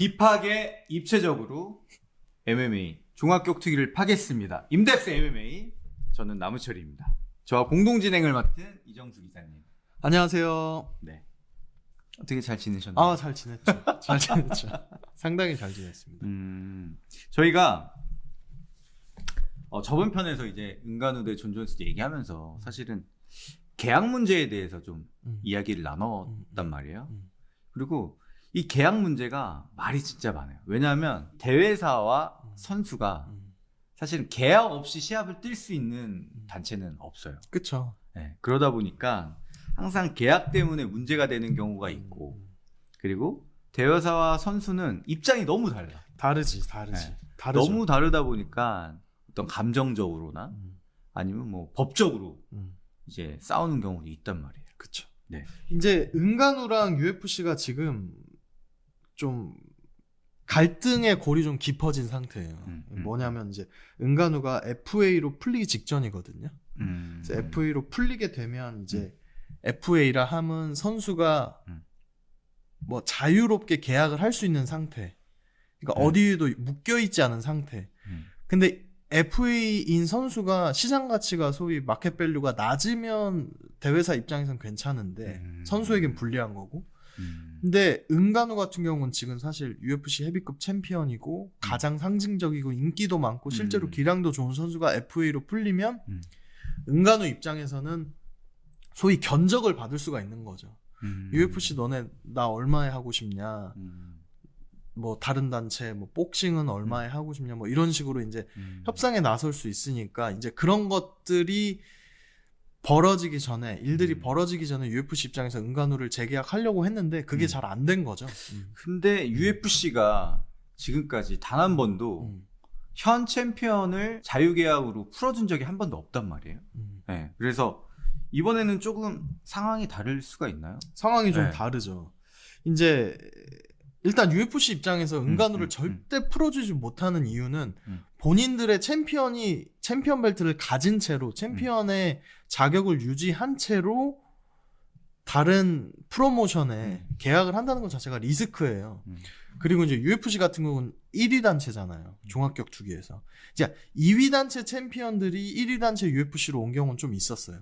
딥하게 입체적으로 MMA 종합격투기를 파겠습니다. 임덱스 MMA 저는 나무철입니다. 저와 공동 진행을 맡은 이정수 기자님. 안녕하세요. 네. 어떻게 잘 지내셨나요? 아, 잘 지냈죠. 잘 지냈죠. 상당히 잘 지냈습니다. 저희가 저번 편에서 이제 은간우 대 존 존스 얘기하면서 사실은 계약 문제에 대해서 좀 이야기를 나눴단 말이에요. 그리고 이 계약 문제가 말이 진짜 많아요. 왜냐하면 대회사와 선수가 사실은 계약 없이 시합을 뛸 수 있는 단체는 없어요. 그쵸. 네, 그러다 보니까 항상 계약 때문에 문제가 되는 경우가 있고, 그리고 대회사와 선수는 입장이 너무 달라. 다르지. 네. 다르죠. 너무 다르다 보니까 어떤 감정적으로나 아니면 뭐 법적으로 이제 싸우는 경우도 있단 말이에요. 그쵸. 네. 이제 은간우랑 UFC가 지금 좀 갈등의 골이 좀 깊어진 상태예요. 뭐냐면 이제 은간우가 FA로 풀리기 직전이거든요. 그래서 FA로 풀리게 되면 이제 FA라 함은 선수가 뭐 자유롭게 계약을 할 수 있는 상태. 그러니까 어디에도 묶여 있지 않은 상태. 근데 FA인 선수가 시장 가치가 소위 마켓 밸류가 낮으면 대회사 입장에선 괜찮은데 선수에겐 불리한 거고. 근데 은간우 같은 경우는 지금 사실 UFC 헤비급 챔피언이고 가장 상징적이고 인기도 많고 실제로 기량도 좋은 선수가 FA로 풀리면 은간우 입장에서는 소위 견적을 받을 수가 있는 거죠. UFC 너네 나 얼마에 하고 싶냐, 뭐 다른 단체 뭐 복싱은 얼마에 하고 싶냐, 뭐 이런 식으로 이제 협상에 나설 수 있으니까 이제 그런 것들이 벌어지기 전에, 일들이 벌어지기 전에 UFC 입장에서 은간우를 재계약하려고 했는데 그게 잘 안 된 거죠. 근데 UFC가 지금까지 단 한 번도 현 챔피언을 자유계약으로 풀어준 적이 한 번도 없단 말이에요. 네, 그래서 이번에는 조금 상황이 다를 수가 있나요? 상황이 좀 네. 다르죠. 이제 일단 UFC 입장에서 은간우를 절대 풀어주지 못하는 이유는 본인들의 챔피언 벨트를 가진 채로 챔피언의 자격을 유지한 채로 다른 프로모션에 계약을 한다는 것 자체가 리스크예요. 그리고 이제 UFC 같은 경우는 1위 단체잖아요. 종합격투기에서. 이제 2위 단체 챔피언들이 1위 단체 UFC로 온 경우는 좀 있었어요.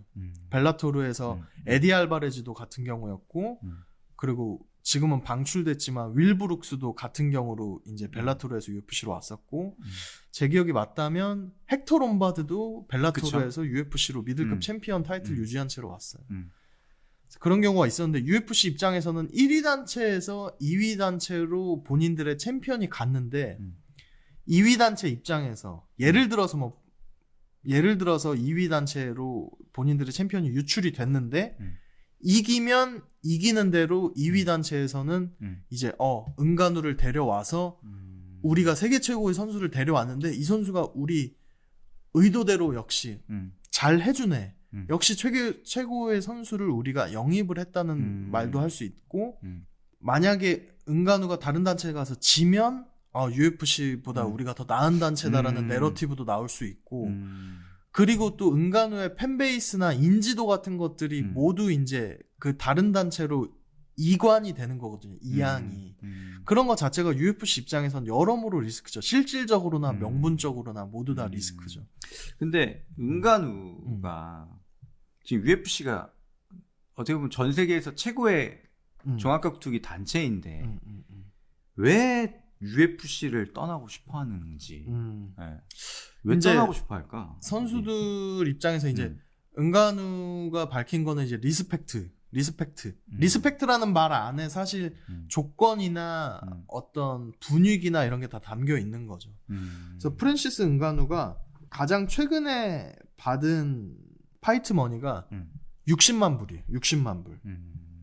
벨라토르에서 에디 알바레즈도 같은 경우였고, 그리고 지금은 방출됐지만 윌 브룩스도 같은 경우로 이제 벨라토르에서 UFC로 왔었고, 제 기억이 맞다면 헥터 롬바드도 벨라토르에서 UFC로 미들급 챔피언 타이틀 유지한 채로 왔어요. 그런 경우가 있었는데 UFC 입장에서는 1위 단체에서 2위 단체로 본인들의 챔피언이 갔는데 2위 단체 입장에서 예를 들어서 2위 단체로 본인들의 챔피언이 유출이 됐는데 이기면 이기는 대로 2위 단체에서는 이제 은간우를 데려와서 우리가 세계 최고의 선수를 데려왔는데 이 선수가 우리 의도대로 역시 잘 해주네. 역시 최고의 선수를 우리가 영입을 했다는 말도 할 수 있고, 만약에 은간우가 다른 단체에 가서 지면 UFC보다 우리가 더 나은 단체다라는 내러티브도 나올 수 있고, 그리고 또 은간우의 팬베이스나 인지도 같은 것들이 모두 이제 그 다른 단체로 이관이 되는 거거든요. 이양이. 그런 것 자체가 UFC 입장에선 여러모로 리스크죠. 실질적으로나 명분적으로나 모두 다 리스크죠. 근데 은간우가 지금 UFC가 어떻게 보면 전 세계에서 최고의 종합격투기 단체인데 왜 UFC를 떠나고 싶어 하는지, 네. 왜 떠나고 싶어 할까? 선수들 입장에서 이제 은간우가 밝힌 거는 이제 리스펙트라는 말 안에 사실 조건이나 어떤 분위기나 이런 게 다 담겨 있는 거죠. 그래서 프랜시스 은간우가 가장 최근에 받은 파이트 머니가 60만 불이에요. 60만 불.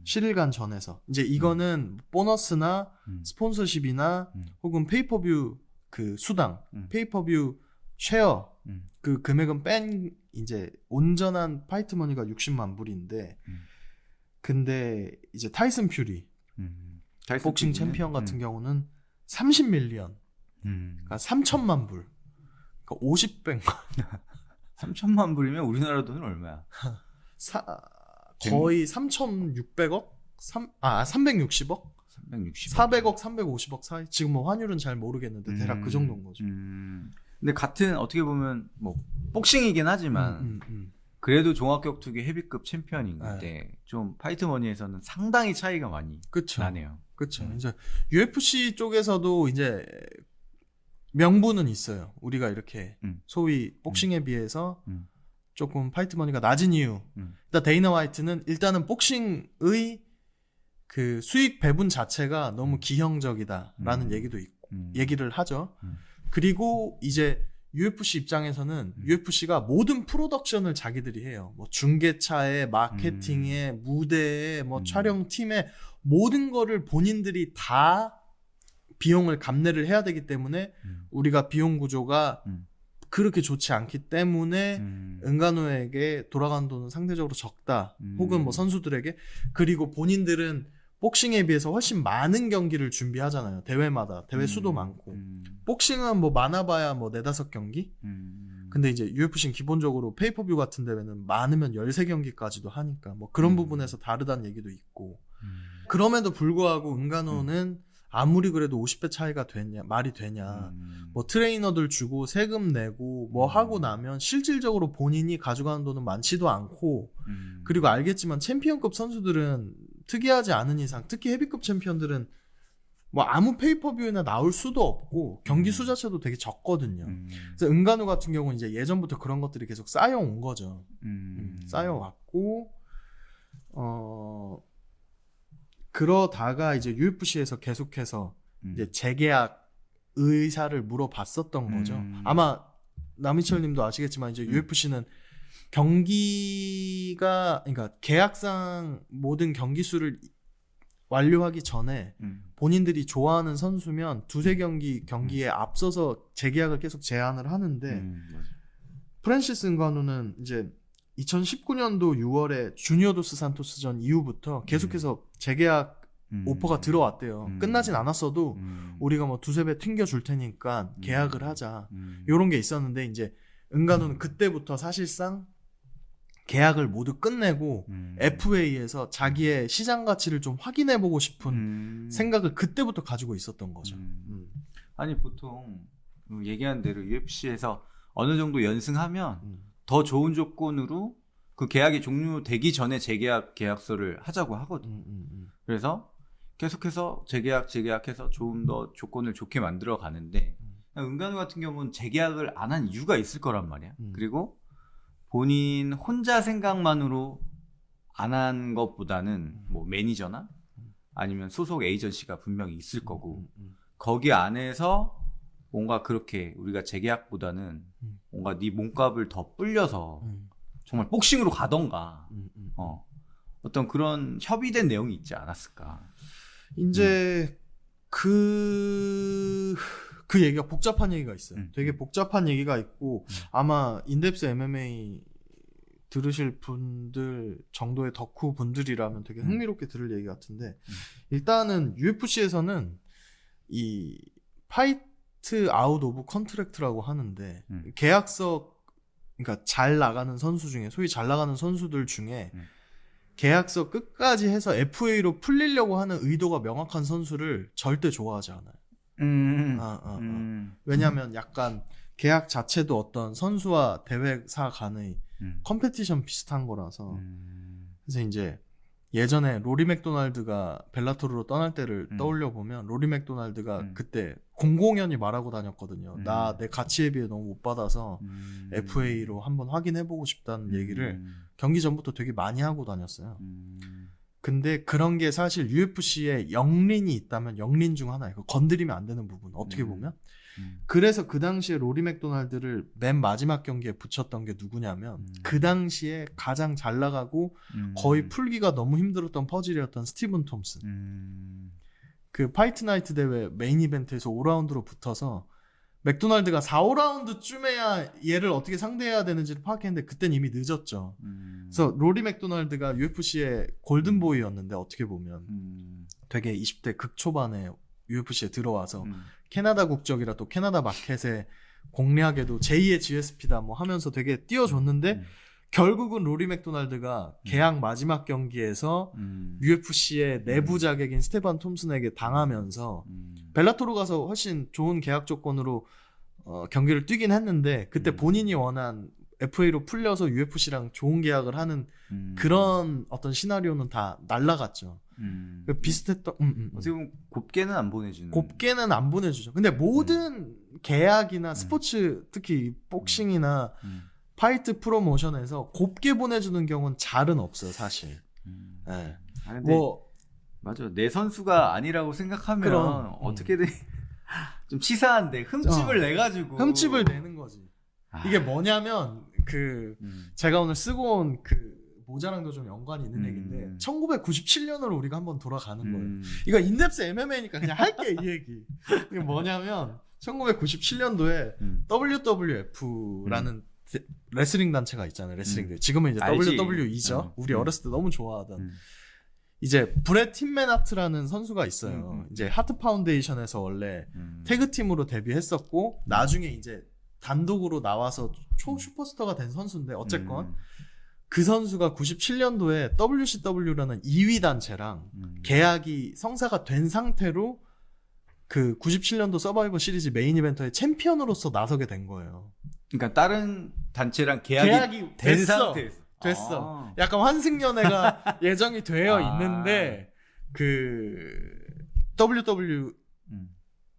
7일간 전에서. 이제 이거는 보너스나 스폰서십이나 혹은 페이퍼뷰 그 수당, 페이퍼뷰 쉐어 그 금액은 뺀 이제 온전한 파이트 머니가 60만 불인데, 근데 이제 타이슨 퓨리 복싱 챔피언 같은 경우는 30밀리언, 그러니까 3천만 불, 그러니까 50배. 3천만 불이면 우리나라 돈은 얼마야? 거의 3,600억? 360억? 360억. 400억, 350억 사이? 지금 뭐 환율은 잘 모르겠는데 대략 그 정도인 거죠. 근데 같은 어떻게 보면 뭐 복싱이긴 하지만 그래도 종합격투기 헤비급 챔피언인데 좀 파이트머니에서는 상당히 차이가 많이 그쵸. 나네요. 그렇죠. 이제 UFC 쪽에서도 이제 명분은 있어요. 우리가 이렇게 소위 복싱에 비해서 조금 파이트머니가 낮은 이유. 일단 데이너 화이트는 일단은 복싱의 그 수익 배분 자체가 너무 기형적이다라는 얘기도 있고 얘기를 하죠. 그리고 이제 UFC 입장에서는 UFC가 모든 프로덕션을 자기들이 해요. 뭐 중계차에 마케팅에 무대에 뭐 촬영팀에 모든 거를 본인들이 다 비용을 감내를 해야 되기 때문에 우리가 비용 구조가 그렇게 좋지 않기 때문에 은간우에게 돌아가는 돈은 상대적으로 적다. 혹은 뭐 선수들에게. 그리고 본인들은 복싱에 비해서 훨씬 많은 경기를 준비하잖아요. 대회마다. 대회 수도 많고. 복싱은 뭐 많아봐야 뭐 4-5경기? 근데 이제 UFC는 기본적으로 페이퍼뷰 같은 대회는 많으면 13경기까지도 하니까 뭐 그런 부분에서 다르다는 얘기도 있고. 그럼에도 불구하고 은간우는 아무리 그래도 50배 차이가 되냐, 말이 되냐. 뭐 트레이너들 주고 세금 내고 뭐 하고 나면 실질적으로 본인이 가져가는 돈은 많지도 않고 그리고 알겠지만 챔피언급 선수들은 특이하지 않은 이상 특히 헤비급 챔피언들은 뭐 아무 페이퍼뷰에나 나올 수도 없고 경기 수 자체도 되게 적거든요. 그래서 은간우 같은 경우는 이제 예전부터 그런 것들이 계속 쌓여온 거죠. 쌓여왔고 그러다가 이제 UFC에서 계속해서 이제 재계약 의사를 물어봤었던 거죠. 아마 남희철 님도 아시겠지만 이제 UFC는 경기가 그러니까 계약상 모든 경기 수를 완료하기 전에 본인들이 좋아하는 선수면 2-3경기에 앞서서 재계약을 계속 제안을 하는데 프랜시스 은간우는 이제 2019년도 6월에 주니어 도스 산토스전 이후부터 계속해서 재계약 오퍼가 들어왔대요. 끝나진 않았어도 우리가 뭐 2-3배 튕겨줄 테니까 계약을 하자. 요런 게 있었는데 이제 은간우는 그때부터 사실상 계약을 모두 끝내고 FA에서 자기의 시장 가치를 좀 확인해보고 싶은 생각을 그때부터 가지고 있었던 거죠. 아니 보통 얘기한 대로 UFC에서 어느 정도 연승하면 더 좋은 조건으로 그 계약이 종료되기 전에 재계약 계약서를 하자고 하거든. 그래서 계속해서 재계약해서 조금 더 조건을 좋게 만들어 가는데 은간우 같은 경우는 재계약을 안 한 이유가 있을 거란 말이야. 그리고 본인 혼자 생각만으로 안 한 것보다는 뭐 매니저나 아니면 소속 에이전시가 분명히 있을 거고 거기 안에서 뭔가 그렇게 우리가 재계약보다는 뭔가 네 몸값을 더 불려서 정말 복싱으로 가던가 어떤 그런 협의된 내용이 있지 않았을까. 이제 그 얘기가 복잡한 얘기가 있어요. 되게 복잡한 얘기가 있고 아마 인덱스 MMA 들으실 분들 정도의 덕후 분들이라면 되게 흥미롭게 들을 얘기 같은데 일단은 UFC에서는 이 파이트 아웃 오브 컨트랙트라고 하는데 계약서 그러니까 잘 나가는 선수 중에 소위 잘 나가는 선수들 중에 계약서 끝까지 해서 FA로 풀리려고 하는 의도가 명확한 선수를 절대 좋아하지 않아요. 왜냐하면 약간 계약 자체도 어떤 선수와 대회사 간의 컴페티션 비슷한 거라서 그래서 이제 예전에 로리 맥도날드가 벨라토르로 떠날 때를 떠올려 보면 로리 맥도날드가 그때 공공연히 말하고 다녔거든요. 나 내 가치에 비해 너무 못 받아서 FA로 한번 확인해보고 싶다는 얘기를 경기 전부터 되게 많이 하고 다녔어요. 근데 그런 게 사실 UFC에 영린이 있다면 영린 중 하나예요. 건드리면 안 되는 부분 어떻게 보면. 그래서 그 당시에 로리 맥도날드를 맨 마지막 경기에 붙였던 게 누구냐면 그 당시에 가장 잘 나가고 거의 풀기가 너무 힘들었던 퍼즐이었던 스티븐 톰슨. 그 파이트 나이트 대회 메인 이벤트에서 5라운드로 붙어서 맥도날드가 4, 5라운드쯤에야 얘를 어떻게 상대해야 되는지를 파악했는데 그땐 이미 늦었죠. 그래서 로리 맥도날드가 UFC의 골든보이였는데 어떻게 보면 되게 20대 극초반에 UFC에 들어와서 캐나다 국적이라 또 캐나다 마켓에 공략에도 제2의 GSP다 뭐 하면서 되게 띄워줬는데 결국은 로리 맥도날드가 계약 마지막 경기에서 UFC의 내부 자객인 스테반 톰슨에게 당하면서 벨라토로 가서 훨씬 좋은 계약 조건으로 경기를 뛰긴 했는데 그때 본인이 원한 FA로 풀려서 UFC랑 좋은 계약을 하는 그런 어떤 시나리오는 다 날라갔죠. 비슷했던 어떻게 보면 곱게는 안 보내주는. 곱게는 안 보내주죠. 근데 모든 계약이나 스포츠 특히 복싱이나 파이트 프로모션에서 곱게 보내주는 경우는 잘은 없어요, 사실. 네. 뭐 맞아. 내 선수가 아니라고 생각하면 그럼, 어떻게든 좀 치사한데 흠집을 내가지고 흠집을 내는 거지. 이게 뭐냐면 제가 오늘 쓰고 온 그 모자랑도 좀 연관이 있는 얘기인데 1997년으로 우리가 한번 돌아가는 거예요. 이거 인덱스 MMA니까 그냥 할게 이 얘기. 이게 뭐냐면 1997년도에 WWF라는 레슬링 단체가 있잖아요. 레슬링 지금은 이제 알지. WWE죠. 우리 어렸을 때 너무 좋아하던. 이제 브렛 팀맨하트라는 선수가 있어요. 이제 하트 파운데이션에서 원래 태그팀으로 데뷔했었고 나중에 이제 단독으로 나와서 초 슈퍼스타가 된 선수인데 어쨌건 그 선수가 97년도에 WCW라는 2위 단체랑 계약이 성사가 된 상태로 그 97년도 서바이벌 시리즈 메인 이벤터의 챔피언으로서 나서게 된 거예요. 그러니까 다른 단체랑 계약이 된 상태에서. 됐어. 약간 환승연애가 예정이 되어 있는데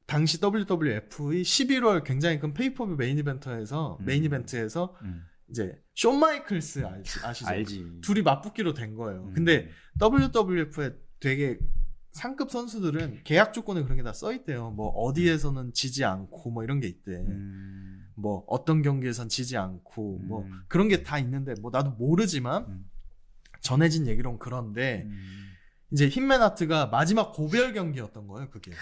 당시 WWF의 11월 굉장히 큰 페이퍼뷰 메인 이벤트에서 이제 숀 마이클스 아시죠? 알지. 둘이 맞붙기로 된 거예요. 근데 WWF에 되게 상급 선수들은 계약 조건에 그런 게 다 써 있대요. 뭐 어디에서는 지지 않고 뭐 이런 게 있대. 뭐 어떤 경기에선 지지 않고 뭐 그런 게 다 있는데 뭐 나도 모르지만 전해진 얘기론 그런데 이제 힘맨하트가 마지막 고별 경기였던 거예요, 그게.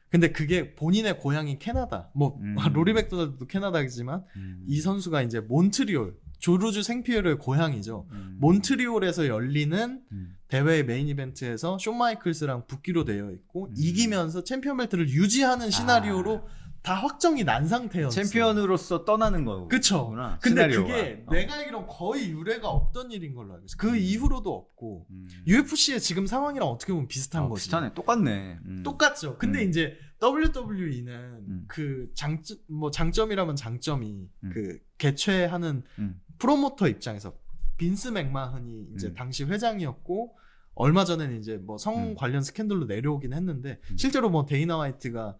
근데 그게 본인의 고향이 캐나다. 뭐 로리 맥도날드도 캐나다이지만 이 선수가 이제 몬트리올, 조르주 생피에르의 고향이죠. 몬트리올에서 열리는 대회의 메인 이벤트에서 숀 마이클스랑 붙기로 되어 있고 이기면서 챔피언 벨트를 유지하는 시나리오로 다 확정이 난 상태였어요. 챔피언으로서 떠나는 거고. 그쵸. 근데 그게 내가 알기론 거의 유례가 없던 일인 걸로 알고 있어. 그 이후로도 없고 UFC의 지금 상황이랑 어떻게 보면 비슷한 거지. 비슷하네. 똑같네. 똑같죠. 근데 이제 WWE는 그 장점이라면 장점이 그 개최하는 프로모터 입장에서 빈스 맥마흔이 이제 당시 회장이었고 얼마 전에는 이제 뭐 성 관련 스캔들로 내려오긴 했는데 실제로 뭐 데이나 화이트가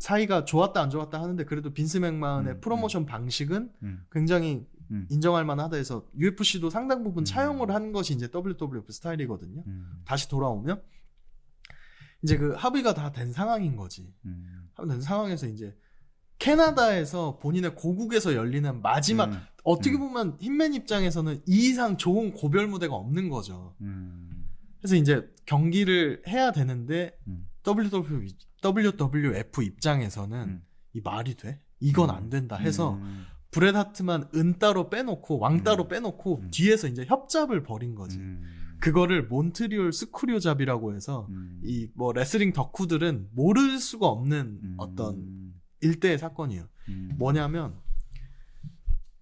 사이가 좋았다 안 좋았다 하는데 그래도 빈스 맥마흔의 프로모션 방식은 굉장히 인정할 만하다 해서 UFC도 상당 부분 차용을 한 것이 이제 WWF 스타일이거든요. 다시 돌아오면 이제 그 합의가 다 된 상황인 거지. 된 상황에서 이제 캐나다에서 본인의 고국에서 열리는 마지막 어떻게 보면 hitman 입장에서는 이 이상 좋은 고별 무대가 없는 거죠. 그래서 이제 경기를 해야 되는데 WWF 입장에서는 이 말이 돼? 이건 안 된다 해서 브렛 하트만 은 따로 빼놓고 왕 따로 빼놓고 뒤에서 이제 협잡을 벌인 거지. 그거를 몬트리올 스쿠리오잡이라고 해서 이 뭐 레슬링 덕후들은 모를 수가 없는 어떤 일대의 사건이에요. 뭐냐면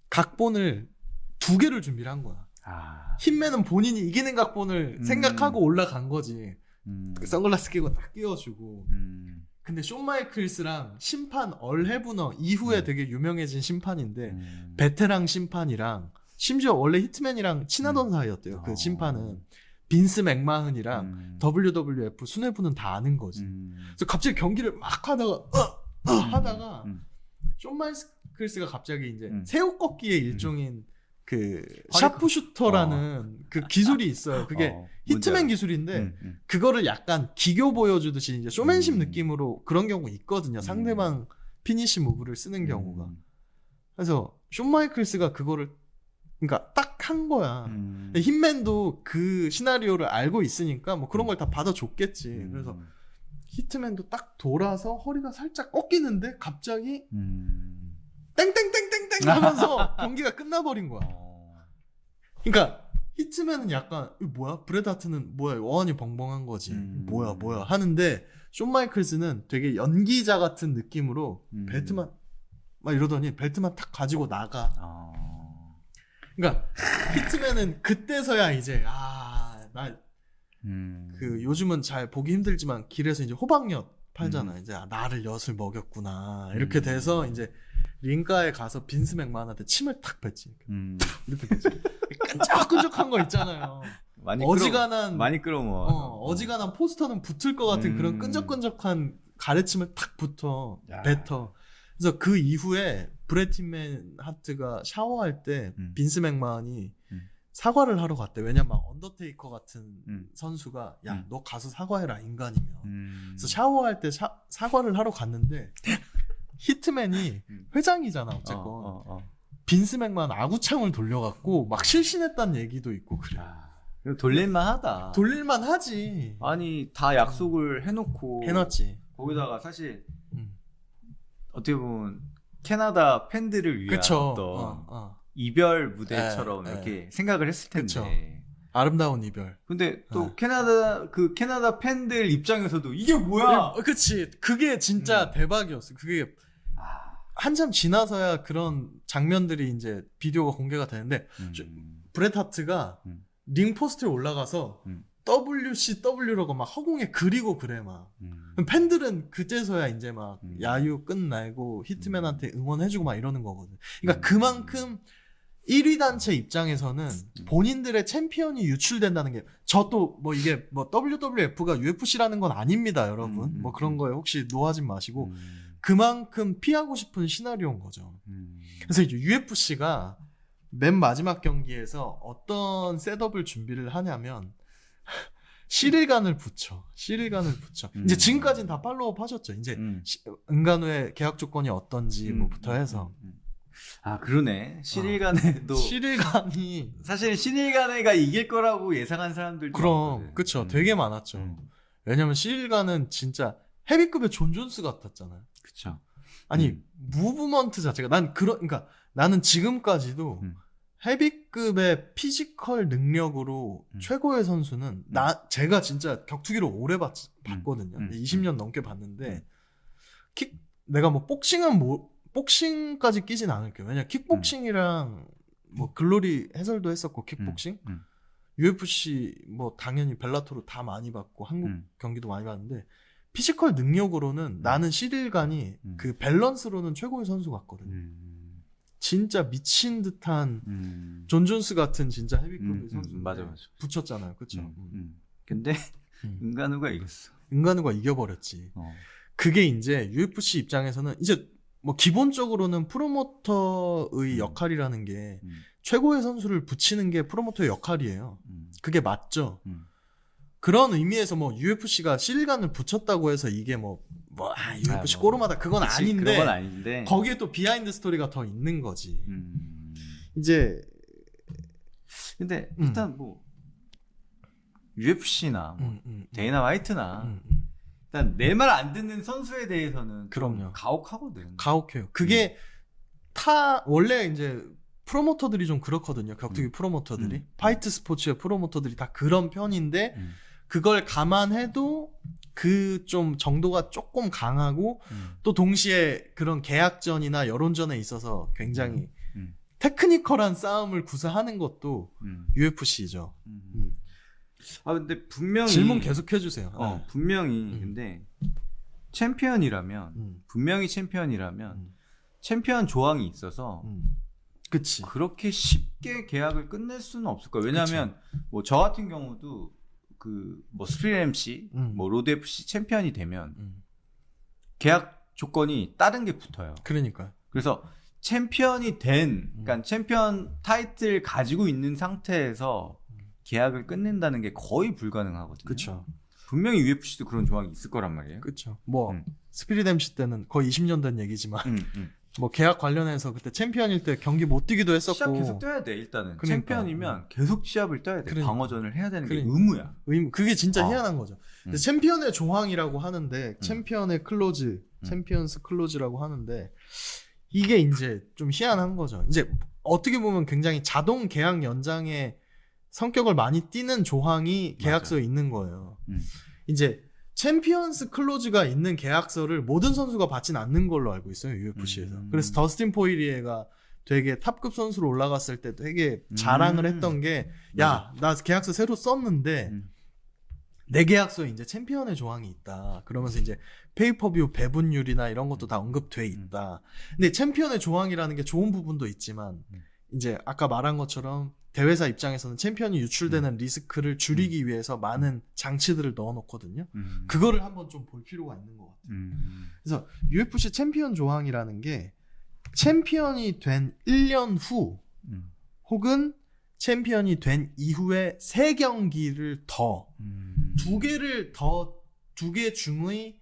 각본을 2개를 준비를 한 거야. 힘맨은 본인이 이기는 각본을 생각하고 올라간 거지. 선글라스 끼고 딱 끼워주고. 근데 숀 마이클스랑 심판 얼헤브너 이후에 되게 유명해진 심판인데 베테랑 심판이랑 심지어 원래 히트맨이랑 친하던 사이였대요. 그 심판은 빈스 맥마흔이랑 WWF 수뇌부는 다 아는 거지. 그래서 갑자기 경기를 막 하다가 숀 마이클스가 갑자기 이제 새우 꺾기의 일종인 그 샤프슈터라는 그 기술이 있어요. 그게 히트맨 기술인데 그거를 약간 기교 보여주듯이 이제 쇼맨십 느낌으로 그런 경우 있거든요. 상대방 피니시 무브를 쓰는 경우가. 그래서 숀 마이클스가 그거를 그러니까 딱 한 거야. hitman도 그 시나리오를 알고 있으니까 뭐 그런 걸 다 받아줬겠지. 그래서 히트맨도 딱 돌아서 허리가 살짝 꺾이는데 갑자기 땡땡땡땡땡 하면서 경기가 끝나버린 거야. 그러니까 히트맨은 약간 뭐야? 브렛 하트는 뭐야? 어안이 벙벙한 거지. 뭐야 하는데 숀 마이클스는 되게 연기자 같은 느낌으로 벨트만 막 이러더니 벨트만 탁 가지고 나가. 그러니까 히트맨은 그때서야 이제 나 그 요즘은 잘 보기 힘들지만 길에서 이제 호박엿 팔잖아. 이제 나를 엿을 먹였구나 이렇게 돼서 이제 링가에 가서 빈스 맥만한테 침을 탁 뱉지. 이렇게 되지. 끈적끈적한 거 있잖아요. 많이 끌어모아. 어지간한 포스터는 붙을 것 같은 그런 끈적끈적한 가래침을 탁 뱉어. 그래서 그 이후에 브래틴맨 하트가 샤워할 때 빈스 맥만이 사과를 하러 갔대. 왜냐면 언더테이커 같은 선수가 야, 너 가서 사과해라 인간이면. 그래서 샤워할 때 사과를 하러 갔는데 히트맨이 회장이잖아 어쨌건. 빈스 맥만 아구창을 돌려갖고 막 실신했다는 얘기도 있고 그래. 돌릴만하다. 돌릴만 하지. 아니 다 약속을 해놨지. 거기다가 사실 어떻게 보면 캐나다 팬들을 위한 어떤 이별 무대처럼 이렇게 생각을 했을 텐데. 그쵸. 아름다운 이별. 근데 또 캐나다 팬들 입장에서도 이게 뭐야? 그치. 그게 진짜 대박이었어. 그게 한참 지나서야 그런 장면들이 이제 비디오가 공개가 되는데 브렛 하트가 링 포스트에 올라가서 WCW라고 막 허공에 그리고 그래 막. 팬들은 그때서야 이제 막 야유 끝내고 히트맨한테 응원해주고 막 이러는 거거든. 그러니까 그만큼 1위 단체 입장에서는 본인들의 챔피언이 유출된다는 게 저 또 뭐 이게 뭐 WWF가 UFC라는 건 아닙니다, 여러분. 뭐 그런 거에 혹시 노하지 마시고 그만큼 피하고 싶은 시나리오인 거죠. 그래서 이제 UFC가 맨 마지막 경기에서 어떤 셋업을 준비를 하냐면 시릴간을 붙여. 이제 지금까지는 다 팔로우업 하셨죠. 이제 은간우의 계약 조건이 어떤지 뭐부터 해서. 그러네. 시릴간에도 시릴간이 사실 시릴간에가 이길 거라고 예상한 사람들도 그럼 많거든. 그쵸. 되게 많았죠. 왜냐면 시릴간은 진짜 헤비급의 존 존스 같았잖아요. 그쵸. 아니 무브먼트 자체가 그러니까 나는 지금까지도 헤비급의 피지컬 능력으로 최고의 선수는 제가 진짜 격투기를 오래 봤거든요. 20년 넘게 봤는데 내가 뭐 복싱까지 끼진 않을게요. 왜냐 킥복싱이랑 뭐 글로리 해설도 했었고 킥복싱 UFC 뭐 당연히 벨라토로 다 많이 봤고 한국 경기도 많이 봤는데 피지컬 능력으로는 나는 시릴간이 그 밸런스로는 최고의 선수 같거든요. 진짜 미친 듯한 존 존스 같은 진짜 헤비급의 선수 맞아. 붙였잖아요. 그쵸? 근데 은간우가 이겼어. 은간우가 이겨버렸지. 그게 이제 UFC 입장에서는 이제 뭐 기본적으로는 프로모터의 역할이라는 게 최고의 선수를 붙이는 게 프로모터의 역할이에요. 그게 맞죠. 그런 의미에서 뭐 UFC가 시릴간을 붙였다고 해서 이게 UFC 꼬르마다 그건 아닌데 거기에 또 비하인드 스토리가 더 있는 거지. 이제 근데 일단 뭐 UFC나 데이나 화이트나 일단 내 말 안 듣는 선수에 대해서는 그럼요. 가혹하거든. 가혹해요. 그게 원래 이제 프로모터들이 좀 그렇거든요. 격투기 프로모터들이 파이트 스포츠의 프로모터들이 다 그런 편인데 그걸 감안해도 그 좀 정도가 조금 강하고 또 동시에 그런 계약전이나 여론전에 있어서 굉장히 테크니컬한 싸움을 구사하는 것도 UFC죠. 근데 분명히 질문 계속 해주세요. 분명히 근데 챔피언이라면 챔피언 조항이 있어서 그치. 그렇게 쉽게 계약을 끝낼 수는 없을 거예요. 왜냐하면 뭐 저 같은 경우도 그 뭐 스프링 MC, 뭐 로드 FC 챔피언이 되면 계약 조건이 다른 게 붙어요. 그러니까. 그래서 챔피언이 그러니까 챔피언 타이틀 가지고 있는 상태에서 계약을 끝낸다는 게 거의 불가능하거든요. 그렇죠. 분명히 UFC도 그런 조항이 있을 거란 말이에요. 그렇죠. 뭐 스피릿 MC 때는 거의 20년 된 얘기지만 뭐 계약 관련해서 그때 챔피언일 때 경기 못 뛰기도 했었고 시합 계속 뛰어야 돼. 일단은 그러니까. 챔피언이면 계속 시합을 뛰어야 돼. 그러니까. 방어전을 해야 되는 게 의무야. 그게 진짜 희한한 거죠. 근데 챔피언의 조항이라고 하는데 챔피언의 클로즈, 챔피언스 클로즈라고 하는데 이게 이제 좀 희한한 거죠. 이제 어떻게 보면 굉장히 자동 계약 연장의 성격을 많이 띠는 조항이 계약서에 있는 거예요. 이제 챔피언스 클로즈가 있는 계약서를 모든 선수가 받진 않는 걸로 알고 있어요, UFC에서. 그래서 더스틴 포이리에가 되게 탑급 선수로 올라갔을 때 되게 자랑을 했던 게, 야, 나 계약서 새로 썼는데 내 계약서에 이제 챔피언의 조항이 있다. 그러면서 이제 페이퍼뷰 배분율이나 이런 것도 다 언급돼 있다. 근데 챔피언의 조항이라는 게 좋은 부분도 있지만 이제 아까 말한 것처럼 대회사 입장에서는 챔피언이 유출되는 리스크를 줄이기 위해서 많은 장치들을 넣어놓거든요. 그거를 한번 좀 볼 필요가 있는 것 같아요. 그래서 UFC 챔피언 조항이라는 게 챔피언이 된 1년 후 혹은 챔피언이 된 이후에 3경기를 더 2개를 더 2개 중의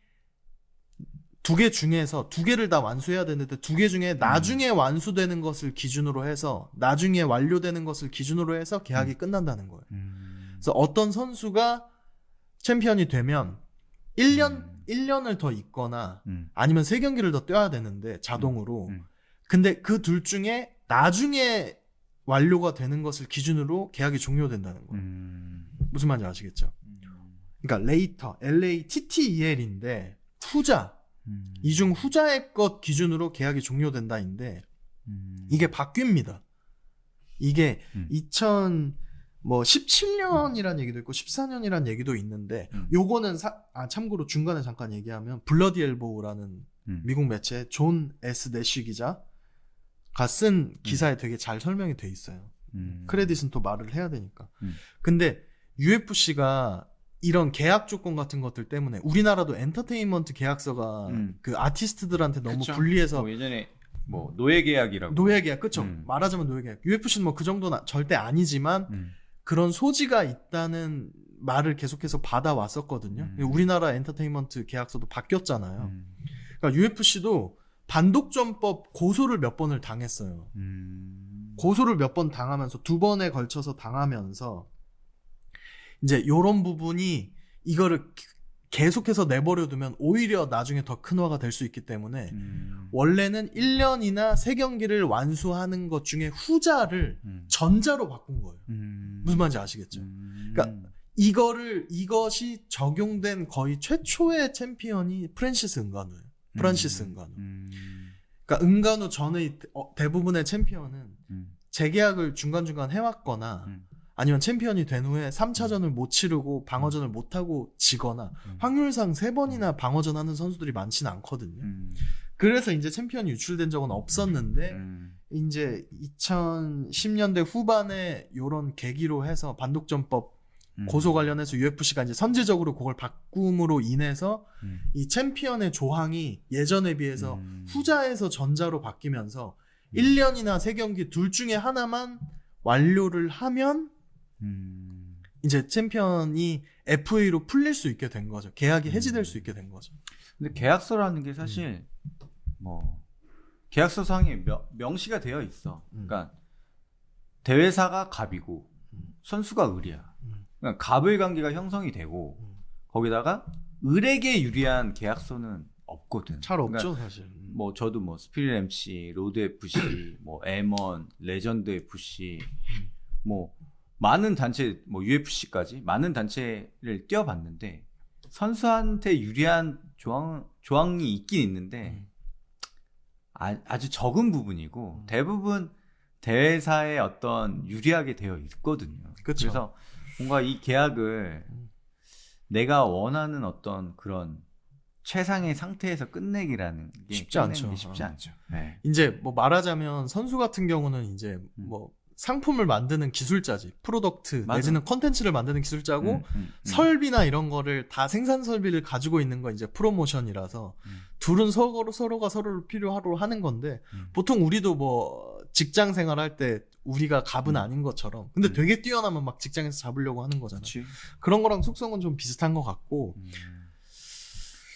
2개 중에서 2개를 다 완수해야 되는데 2개 중에 나중에 완수되는 것을 기준으로 해서 나중에 완료되는 것을 기준으로 해서 계약이 끝난다는 거예요. 그래서 어떤 선수가 챔피언이 되면 1년을 더 있거나 아니면 3경기를 더 뛰어야 되는데 자동으로 근데 그 둘 중에 나중에 완료가 되는 것을 기준으로 계약이 종료된다는 거예요. 무슨 말인지 아시겠죠? 그러니까 later, LATTER인데 후자, 이중 후자의 것 기준으로 계약이 종료된다인데 이게 바뀝니다. 이게 2017년이란 얘기도 있고 14년이란 얘기도 있는데 요거는 참고로 중간에 잠깐 얘기하면 블러디 엘보우라는 미국 매체 존 S 내쉬 기자가 쓴 기사에 되게 잘 설명이 돼 있어요. 크레딧은 또 말을 해야 되니까. 근데 UFC가 이런 계약 조건 같은 것들 때문에 우리나라도 엔터테인먼트 계약서가 그 아티스트들한테 너무 그쵸. 불리해서 뭐 예전에 뭐 노예 계약이라고. 노예 계약, 그쵸? 말하자면 노예 계약. UFC는 뭐 그 정도는 절대 아니지만 그런 소지가 있다는 말을 계속해서 받아왔었거든요. 우리나라 엔터테인먼트 계약서도 바뀌었잖아요. 그러니까 UFC도 반독점법 고소를 몇 번을 당했어요. 고소를 몇 번 당하면서 2번에 걸쳐서 당하면서 이제 요런 부분이 이거를 계속해서 내버려두면 오히려 나중에 더 큰 화가 될 수 있기 때문에 원래는 1년이나 3경기를 완수하는 것 중에 후자를 전자로 바꾼 거예요. 무슨 말인지 아시겠죠? 그러니까 이것이 적용된 거의 최초의 챔피언이 프란시스 은가누예요. 프란시스 은가누. 그러니까 은가누 전의 대부분의 챔피언은 재계약을 중간중간 해왔거나 아니면 챔피언이 된 후에 3차전을 못 치르고 방어전을 못하고 지거나 확률상 3번이나 방어전 하는 선수들이 많지는 않거든요. 그래서 이제 챔피언이 유출된 적은 없었는데 이제 2010년대 후반에 요런 계기로 해서 반독점법 고소 관련해서 UFC가 이제 선제적으로 그걸 바꿈으로 인해서 이 챔피언의 조항이 예전에 비해서 후자에서 전자로 바뀌면서 1년이나 3경기 둘 중에 하나만 완료를 하면 이제 챔피언이 FA로 풀릴 수 있게 된 거죠. 계약이 해지될 수 있게 된 거죠. 근데 계약서라는 게 사실 뭐 계약서상에 명시가 되어 있어. 그러니까 대회사가 갑이고 선수가 을이야. 그러니까 갑을 관계가 형성이 되고 거기다가 을에게 유리한 계약서는 없거든. 잘 없죠, 그러니까 사실. 뭐 저도 뭐 스피릿 MC, 로드 FC, 뭐 M1, 레전드 FC, 뭐 많은 단체, 뭐 UFC까지 많은 단체를 뛰어봤는데 선수한테 유리한 조항이 있긴 있는데 아주 적은 부분이고 대부분 대회사에 어떤 유리하게 되어 있거든요. 그쵸. 그래서 뭔가 이 계약을 내가 원하는 어떤 그런 최상의 상태에서 끝내기라는 게 쉽지 않죠. 쉽지 않죠. 네. 이제 뭐 말하자면 선수 같은 경우는 이제 뭐 상품을 만드는 기술자지, 프로덕트 맞아. 내지는 컨텐츠를 만드는 기술자고 설비나 이런 거를 다 생산 설비를 가지고 있는 건 이제 프로모션이라서 둘은 서로가 서로를 필요하러 하는 건데 보통 우리도 뭐 직장 생활할 때 우리가 갑은 아닌 것처럼 근데 되게 뛰어나면 막 직장에서 잡으려고 하는 거잖아요. 그치. 그런 거랑 속성은 좀 비슷한 것 같고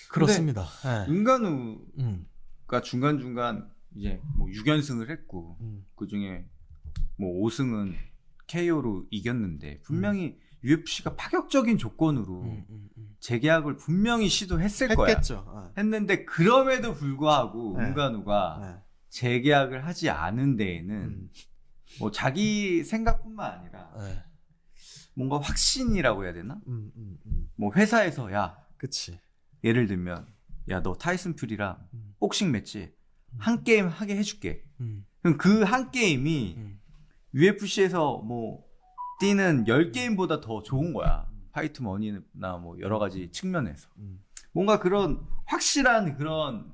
그렇습니다. 네. 은간우가 중간중간 이제 뭐 6연승을 했고 그 중에 뭐 5승은 KO로 이겼는데 분명히 UFC가 파격적인 조건으로 재계약을 분명히 시도했을 거야. 했겠죠. 했는데 그럼에도 불구하고 네. 은간우가 네. 재계약을 하지 않은 데에는 뭐 자기 생각뿐만 아니라 네. 뭔가 확신이라고 해야 되나? 뭐 회사에서 야 그치. 예를 들면 야 너 타이슨 퓨리랑 복싱 매치 한 게임 하게 해줄게. 그럼 그 한 게임이 UFC에서 뭐 뛰는 10게임보다 더 좋은 거야. 파이트 머니나 뭐 여러 가지 측면에서. 뭔가 그런 확실한 그런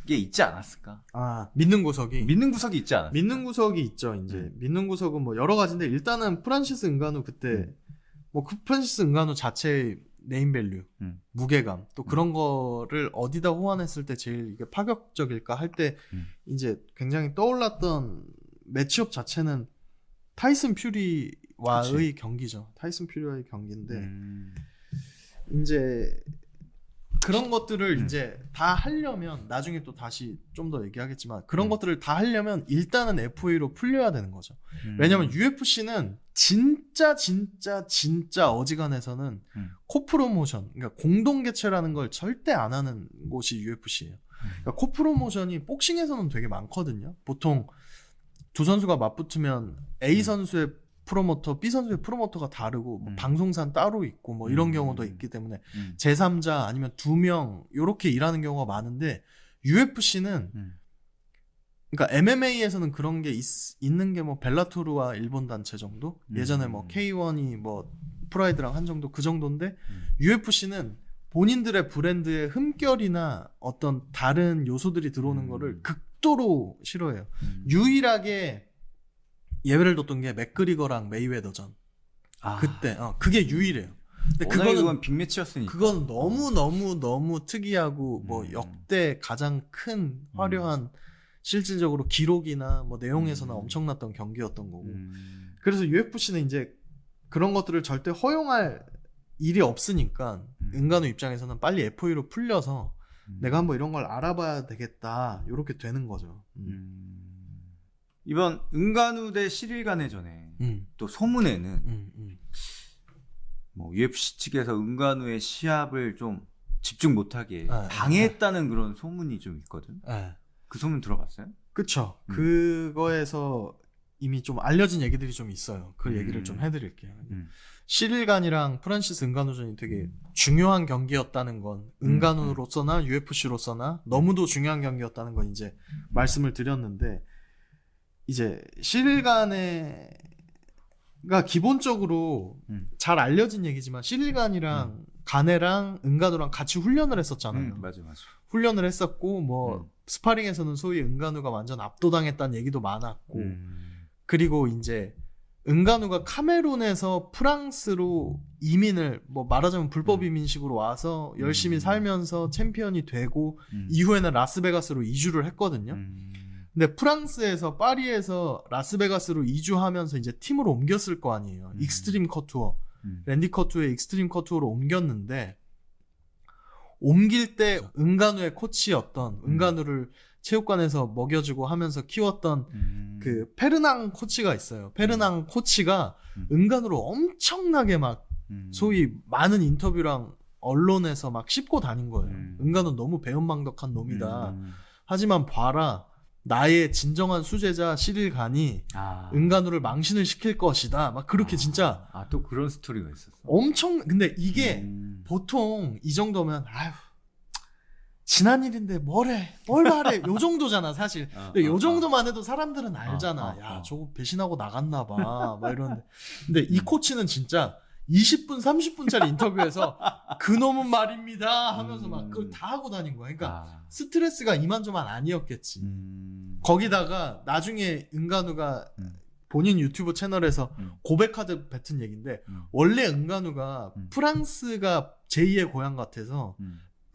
게 있지 않았을까? 아, 믿는 구석이. 믿는 구석이 있지 않았을까? 믿는 구석이 있죠, 이제. 믿는 구석은 뭐 여러 가지인데, 일단은 프란시스 은가누 그때, 뭐 그 프란시스 은가누 자체의 네임밸류, 무게감, 또 그런 거를 어디다 호환했을 때 제일 이게 파격적일까 할 때, 이제 굉장히 떠올랐던 매치업 자체는 타이슨 퓨리와의 그치. 경기죠. 타이슨 퓨리와의 경기인데, 이제 그런 것들을 이제 다 하려면 나중에 또 다시 좀 더 얘기하겠지만 그런 것들을 다 하려면 일단은 FA로 풀려야 되는 거죠. 왜냐면 UFC는 진짜 어지간해서는 코프로모션, 그러니까 공동개최라는 걸 절대 안 하는 곳이 UFC예요. 그러니까 코프로모션이 복싱에서는 되게 많거든요. 보통 두 선수가 맞붙으면 A 선수의 프로모터, B 선수의 프로모터가 다르고 뭐 방송산 따로 있고 뭐 이런 경우도 있기 때문에 제3자 아니면 2명 요렇게 일하는 경우가 많은데 UFC는 그러니까 MMA에서는 그런 게 있는 게 뭐 벨라토르와 일본 단체 정도? 예전에 뭐 K1이 뭐 프라이드랑 한 정도 그 정도인데 UFC는 본인들의 브랜드의 흠결이나 어떤 다른 요소들이 들어오는 거를 극도로 싫어해요. 유일하게 예외를 뒀던 게 맥그리거랑 메이웨더전. 그때 그게 유일해요. 근데 그건 빅매치였으니까. 그건 너무 특이하고 뭐 역대 가장 큰 화려한 실질적으로 기록이나 뭐 내용에서나 엄청났던 경기였던 거고. 그래서 UFC는 이제 그런 것들을 절대 허용할 일이 없으니까 은간우 입장에서는 빨리 FA로 풀려서 내가 한번 이런 걸 알아봐야 되겠다. 요렇게 되는 거죠. 이번 은간우 대 시릴 간의전에 또 소문에는 뭐 UFC 측에서 은간우의 시합을 좀 집중 못하게 방해했다는 그런 소문이 좀 있거든. 그 소문 들어봤어요? 그쵸. 그거에서 이미 좀 알려진 얘기들이 좀 있어요. 그 얘기를 좀 해드릴게요. 시릴 간이랑 프란시스 은가누전이 되게 중요한 경기였다는 건 은가누로서나 UFC로서나 너무도 중요한 경기였다는 건 이제 말씀을 드렸는데 이제 시릴 간의 가 기본적으로 잘 알려진 얘기지만 시릴 간이랑 가네랑 은가누랑 같이 훈련을 했었잖아요. 맞아. 훈련을 했었고 뭐 스파링에서는 소위 은가누가 완전 압도당했다는 얘기도 많았고 그리고 이제 은가누가 카메룬에서 프랑스로 이민을 뭐 말하자면 불법 이민식으로 와서 열심히 살면서 챔피언이 되고 이후에는 라스베가스로 이주를 했거든요. 근데 프랑스에서 파리에서 라스베가스로 이주하면서 이제 팀으로 옮겼을 거 아니에요. 익스트림 커투어. 랜디 커투어의 익스트림 커투어로 옮겼는데 옮길 때 은가누의 코치였던 은가누를 체육관에서 먹여주고 하면서 키웠던 그 페르낭 코치가 있어요. 페르낭 코치가 은가누를 엄청나게 막 소위 많은 인터뷰랑 언론에서 막 씹고 다닌 거예요. 은가누 너무 배은망덕한 놈이다. 하지만 봐라. 나의 진정한 수제자 시릴 간이 은가누를 망신을 시킬 것이다. 막 그렇게 진짜 또 그런 스토리가 있었어. 엄청 근데 이게 보통 이 정도면 아휴 지난 일인데 뭘 말해 요 정도잖아 사실. 근데 요 정도만 해도 사람들은 알잖아. 야 저거 배신하고 나갔나 봐. 막 이러는데 근데 이 코치는 진짜 20분 30분짜리 인터뷰에서 그놈은 말입니다 하면서 막 그걸 다 하고 다닌 거야. 그러니까 스트레스가 이만저만 아니었겠지. 거기다가 나중에 은가누가 본인 유튜브 채널에서 고백하듯 뱉은 얘기인데 원래 은가누가 프랑스가 제2의 고향 같아서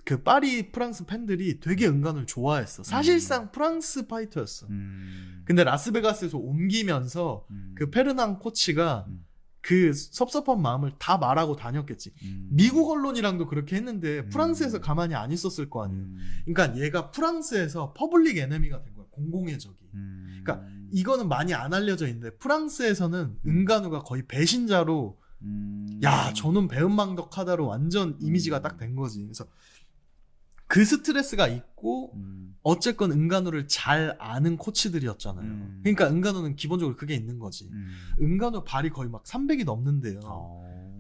그 파리 프랑스 팬들이 되게 은가누를 좋아했어. 사실상 프랑스 파이터였어. 근데 라스베가스에서 옮기면서 그 페르낭 코치가 그 섭섭한 마음을 다 말하고 다녔겠지. 미국 언론이랑도 그렇게 했는데 프랑스에서 가만히 안 있었을 거 아니에요. 그러니까 얘가 프랑스에서 퍼블릭 에너미가 된 거야. 공공의 적이. 그러니까 이거는 많이 안 알려져 있는데 프랑스에서는 은가누가 거의 배신자로 야 저는 배은망덕하다로 완전 이미지가 딱 된 거지. 그래서 그 스트레스가 있고 어쨌건 은가누를 잘 아는 코치들이었잖아요. 그러니까 은가누는 기본적으로 그게 있는 거지. 은가누 발이 거의 막 300이 넘는데요.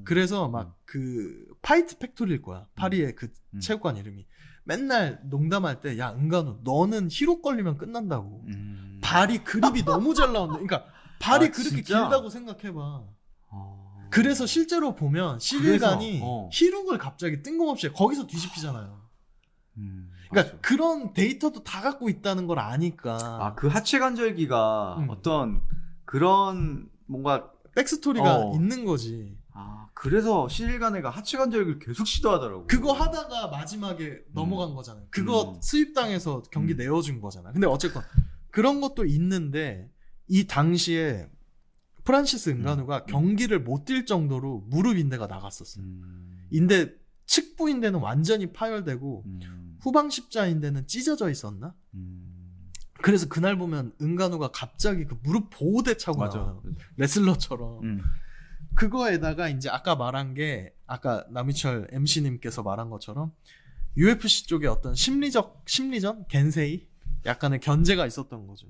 그래서 막 그 파이트 팩토리일 거야. 파리의 그 체육관 이름이. 맨날 농담할 때 야 은가누 너는 히로 걸리면 끝난다고. 발이 그립이 너무 잘 나온다. 그러니까 발이 아, 그렇게 진짜? 길다고 생각해봐. 어. 그래서 실제로 보면 시릴간이 그래서, 히룩을 갑자기 뜬금없이 거기서 뒤집히잖아요. 그러니까 맞아. 그런 데이터도 다 갖고 있다는 걸 아니까. 아, 그 하체 관절기가 어떤 그런 뭔가 백스토리가 어. 있는 거지. 아, 그래서 시릴가네가 하체 관절기를 계속 시도하더라고. 그거 하다가 마지막에 넘어간 거잖아요. 그거 수입당해서 경기 내어준 거잖아. 근데 어쨌건 그런 것도 있는데 이 당시에 프란시스 은가누가 경기를 못 뛸 정도로 무릎 인대가 나갔었어요. 인대 측부 인대는 완전히 파열되고 후방 십자 인대는 찢어져 있었나? 그래서 그날 보면 은가누가 갑자기 그 무릎 보호대 차고 맞아. 나와요. 레슬러처럼. 그거에다가 이제 아까 말한 게 아까 남희철 MC님께서 말한 것처럼 UFC 쪽에 어떤 심리전 겐세이 약간의 견제가 있었던 거죠.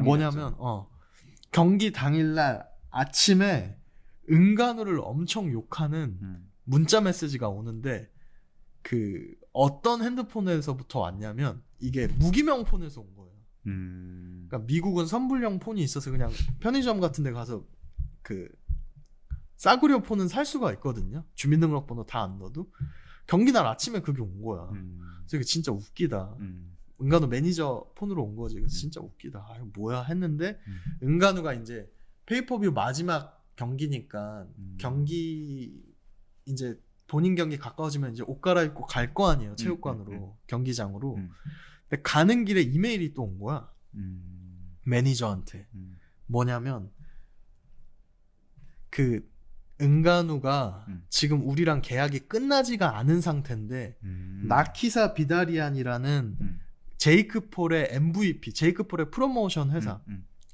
뭐냐면 경기 당일날 아침에 은간우를 엄청 욕하는 문자 메시지가 오는데 그 어떤 핸드폰에서부터 왔냐면 이게 무기명 폰에서 온 거예요. 그러니까 미국은 선불용 폰이 있어서 그냥 편의점 같은 데 가서 그 싸구려 폰은 살 수가 있거든요. 주민등록번호 다 안 넣어도. 경기날 아침에 그게 온 거야. 그래서 이게 진짜 웃기다. 은간우 매니저 폰으로 온 거지. 그래서 진짜 웃기다. 아, 이거 뭐야 했는데 은간우가 이제 페이퍼뷰 마지막 경기니까 경기 이제 본인 경기 가까워지면 이제 옷 갈아입고 갈 거 아니에요. 체육관으로 경기장으로. 근데 가는 길에 이메일이 또 온 거야. 매니저한테. 뭐냐면 그 은간우가 지금 우리랑 계약이 끝나지가 않은 상태인데 나키사 비다리안이라는 제이크 폴의 MVP, 제이크 폴의 프로모션 회사,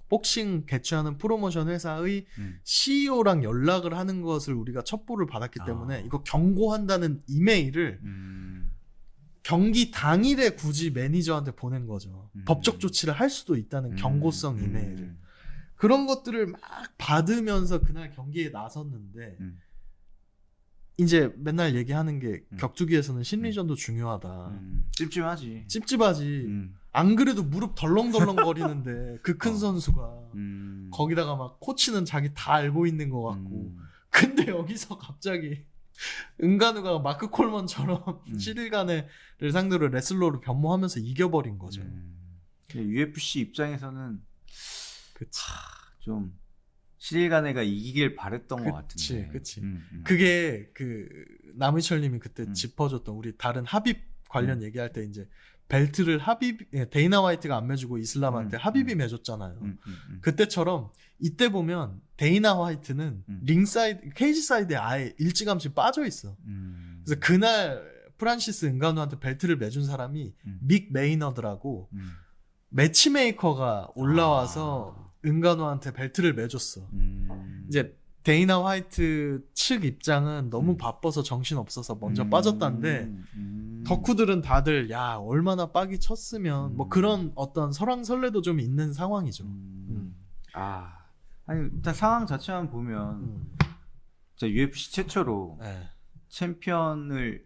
복싱 개최하는 프로모션 회사의 CEO랑 연락을 하는 것을 우리가 첩보를 받았기 때문에 이거 경고한다는 이메일을 경기 당일에 굳이 매니저한테 보낸 거죠. 법적 조치를 할 수도 있다는 경고성 이메일을. 그런 것들을 막 받으면서 그날 경기에 나섰는데 이제 맨날 얘기하는 게 격투기에서는 심리전도 중요하다. 찝찝하지. 찝찝하지. 안 그래도 무릎 덜렁덜렁 거리는데 그 큰 선수가 거기다가 막 코치는 자기 다 알고 있는 것 같고 근데 여기서 갑자기 은간우가 마크 콜먼처럼 시릴가네를 상대로 레슬러로 변모하면서 이겨버린 거죠. UFC 입장에서는 그치. 좀 시릴가네가 이기길 바랬던 것 같은데. 그치. 그게 그 남희철님이 그때 짚어줬던 우리 다른 하빕 관련 얘기할 때 이제 벨트를 데이나 화이트가 안 매주고 이슬람한테 하빕이 매줬잖아요. 그때처럼 이때 보면 데이나 화이트는 링사이드 케이지 사이드에 아예 일찌감치 빠져 있어. 그래서 그날 프란시스 은가누한테 벨트를 매준 사람이 믹 메이너드라고 매치메이커가 올라와서 은간우한테 벨트를 매줬어. 이제 데이나 화이트 측 입장은 너무 바빠서 정신 없어서 먼저 빠졌다는데 덕후들은 다들 야 얼마나 빡이 쳤으면 뭐 그런 어떤 설왕설래도 좀 있는 상황이죠. 아니 일단 상황 자체만 보면 진짜 UFC 최초로 챔피언을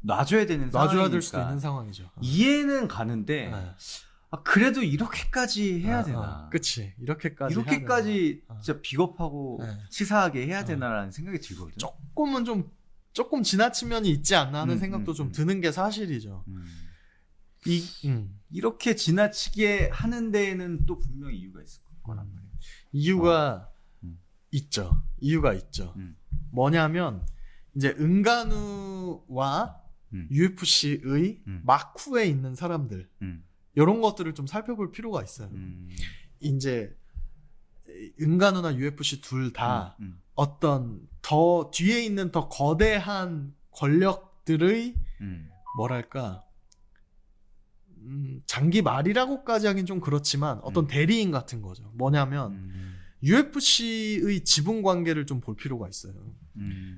놔줘야 되는 놔줘야 될 상황이니까 수도 있는 상황이죠. 이해는 가는데 그래도 이렇게까지 해야 되나? 그치. 이렇게까지 진짜 비겁하고 치사하게 해야 되나라는 생각이 들거든요. 조금 지나친 면이 있지 않나 하는 생각도 좀 드는 게 사실이죠. 이렇게 지나치게 하는 데에는 또 분명히 이유가 있을 거란 말이에요. 이유가 있죠. 뭐냐면 이제 은간우와 UFC의 막후에 있는 사람들 이런 것들을 좀 살펴볼 필요가 있어요. 이제 은간우나 UFC 둘 다 어떤 더 뒤에 있는 더 거대한 권력들의 뭐랄까 장기 말이라고까지 하긴 좀 그렇지만 어떤 대리인 같은 거죠. 뭐냐면 UFC의 지분 관계를 좀 볼 필요가 있어요.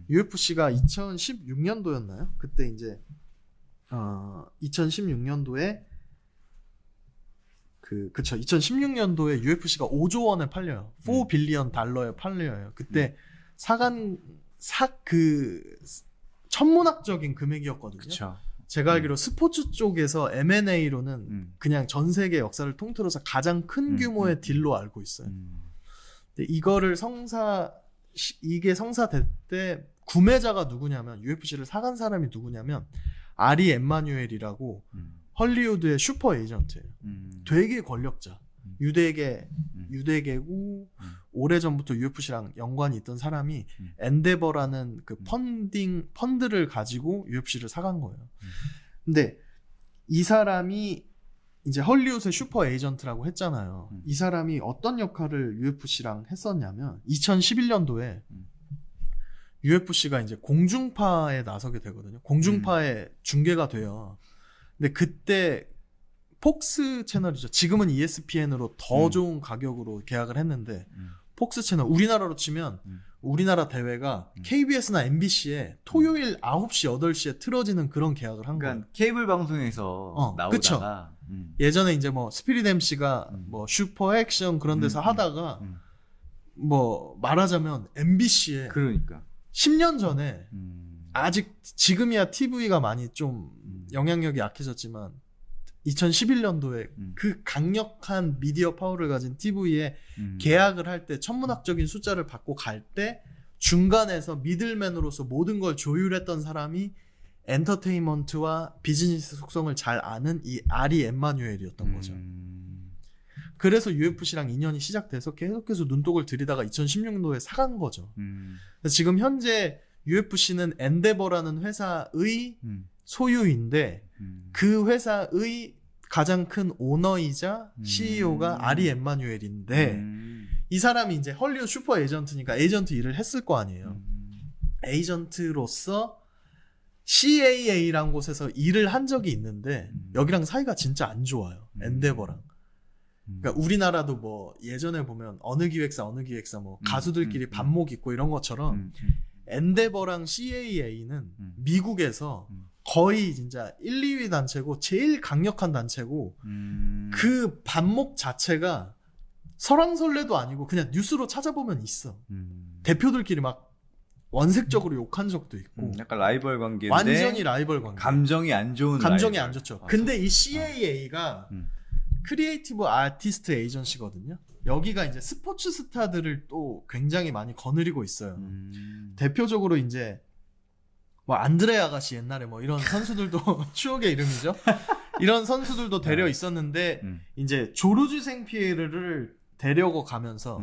UFC가 2016년도였나요? 그때 이제 2016년도에 2016년도에 UFC가 5조 원에 팔려요. 4 빌리언 달러에 팔려요. 그때 천문학적인 금액이었거든요. 그쵸. 제가 알기로 스포츠 쪽에서 M&A로는 그냥 전 세계 역사를 통틀어서 가장 큰 규모의 딜로 알고 있어요. 근데 이거를 이게 성사될 때 구매자가 누구냐면 UFC를 사간 사람이 누구냐면 아리 엠마뉴엘이라고 헐리우드의 슈퍼 에이전트예요. 되게 권력자. 유대계고 오래전부터 UFC랑 연관이 있던 사람이 엔데버라는 그 펀드를 가지고 UFC를 사간 거예요. 근데 이 사람이 이제 헐리우드의 슈퍼 에이전트라고 했잖아요. 이 사람이 어떤 역할을 UFC랑 했었냐면 2011년도에 UFC가 이제 공중파에 나서게 되거든요. 공중파에 중계가 돼요. 근데 그때 폭스 채널이죠. 지금은 ESPN으로 더 좋은 가격으로 계약을 했는데 폭스 채널, 우리나라로 치면 우리나라 대회가 KBS나 MBC에 토요일 9시, 8시에 틀어지는 그런 계약을 한 거예요. 그러니까 케이블 방송에서 나오다가 예전에 이제 뭐 스피릿 MC가 뭐 슈퍼 액션 그런 데서 하다가 뭐 말하자면 MBC에 그러니까 10년 전에 아직 지금이야 TV가 많이 좀 영향력이 약해졌지만 2011년도에 그 강력한 미디어 파워를 가진 TV에 계약을 할 때 천문학적인 숫자를 받고 갈 때 중간에서 미들맨으로서 모든 걸 조율했던 사람이 엔터테인먼트와 비즈니스 속성을 잘 아는 이 아리 엠마뉴엘이었던 거죠. 그래서 UFC랑 인연이 시작돼서 계속해서 눈독을 들이다가 2016년도에 사간 거죠. 그래서 지금 현재 UFC는 엔데버라는 회사의 소유인데 그 회사의 가장 큰 오너이자 CEO가 아리 엠마뉴엘인데 이 사람이 이제 헐리우드 슈퍼 에이전트니까 에이전트 일을 했을 거 아니에요. 에이전트로서 CAA라는 곳에서 일을 한 적이 있는데 여기랑 사이가 진짜 안 좋아요. 엔데버랑. 그러니까 우리나라도 뭐 예전에 보면 어느 기획사 뭐 가수들끼리 반목 있고 이런 것처럼 엔데버랑 CAA는 미국에서 거의 진짜 1, 2위 단체고 제일 강력한 단체고 그 반목 자체가 설왕설래도 아니고 그냥 뉴스로 찾아보면 있어. 대표들끼리 막 원색적으로 욕한 적도 있고 약간 라이벌 관계인데 완전히 라이벌 관계. 감정이 안 좋은 감정이 라이벌. 안 좋죠. 근데 이 CAA가 크리에이티브 아티스트 에이전시거든요. 여기가 이제 스포츠 스타들을 또 굉장히 많이 거느리고 있어요. 대표적으로 이제 뭐 안드레 아가씨 옛날에 뭐 이런 선수들도 추억의 이름이죠. 이런 선수들도 데려 있었는데 이제 조르주 생피에르를 데려고 가면서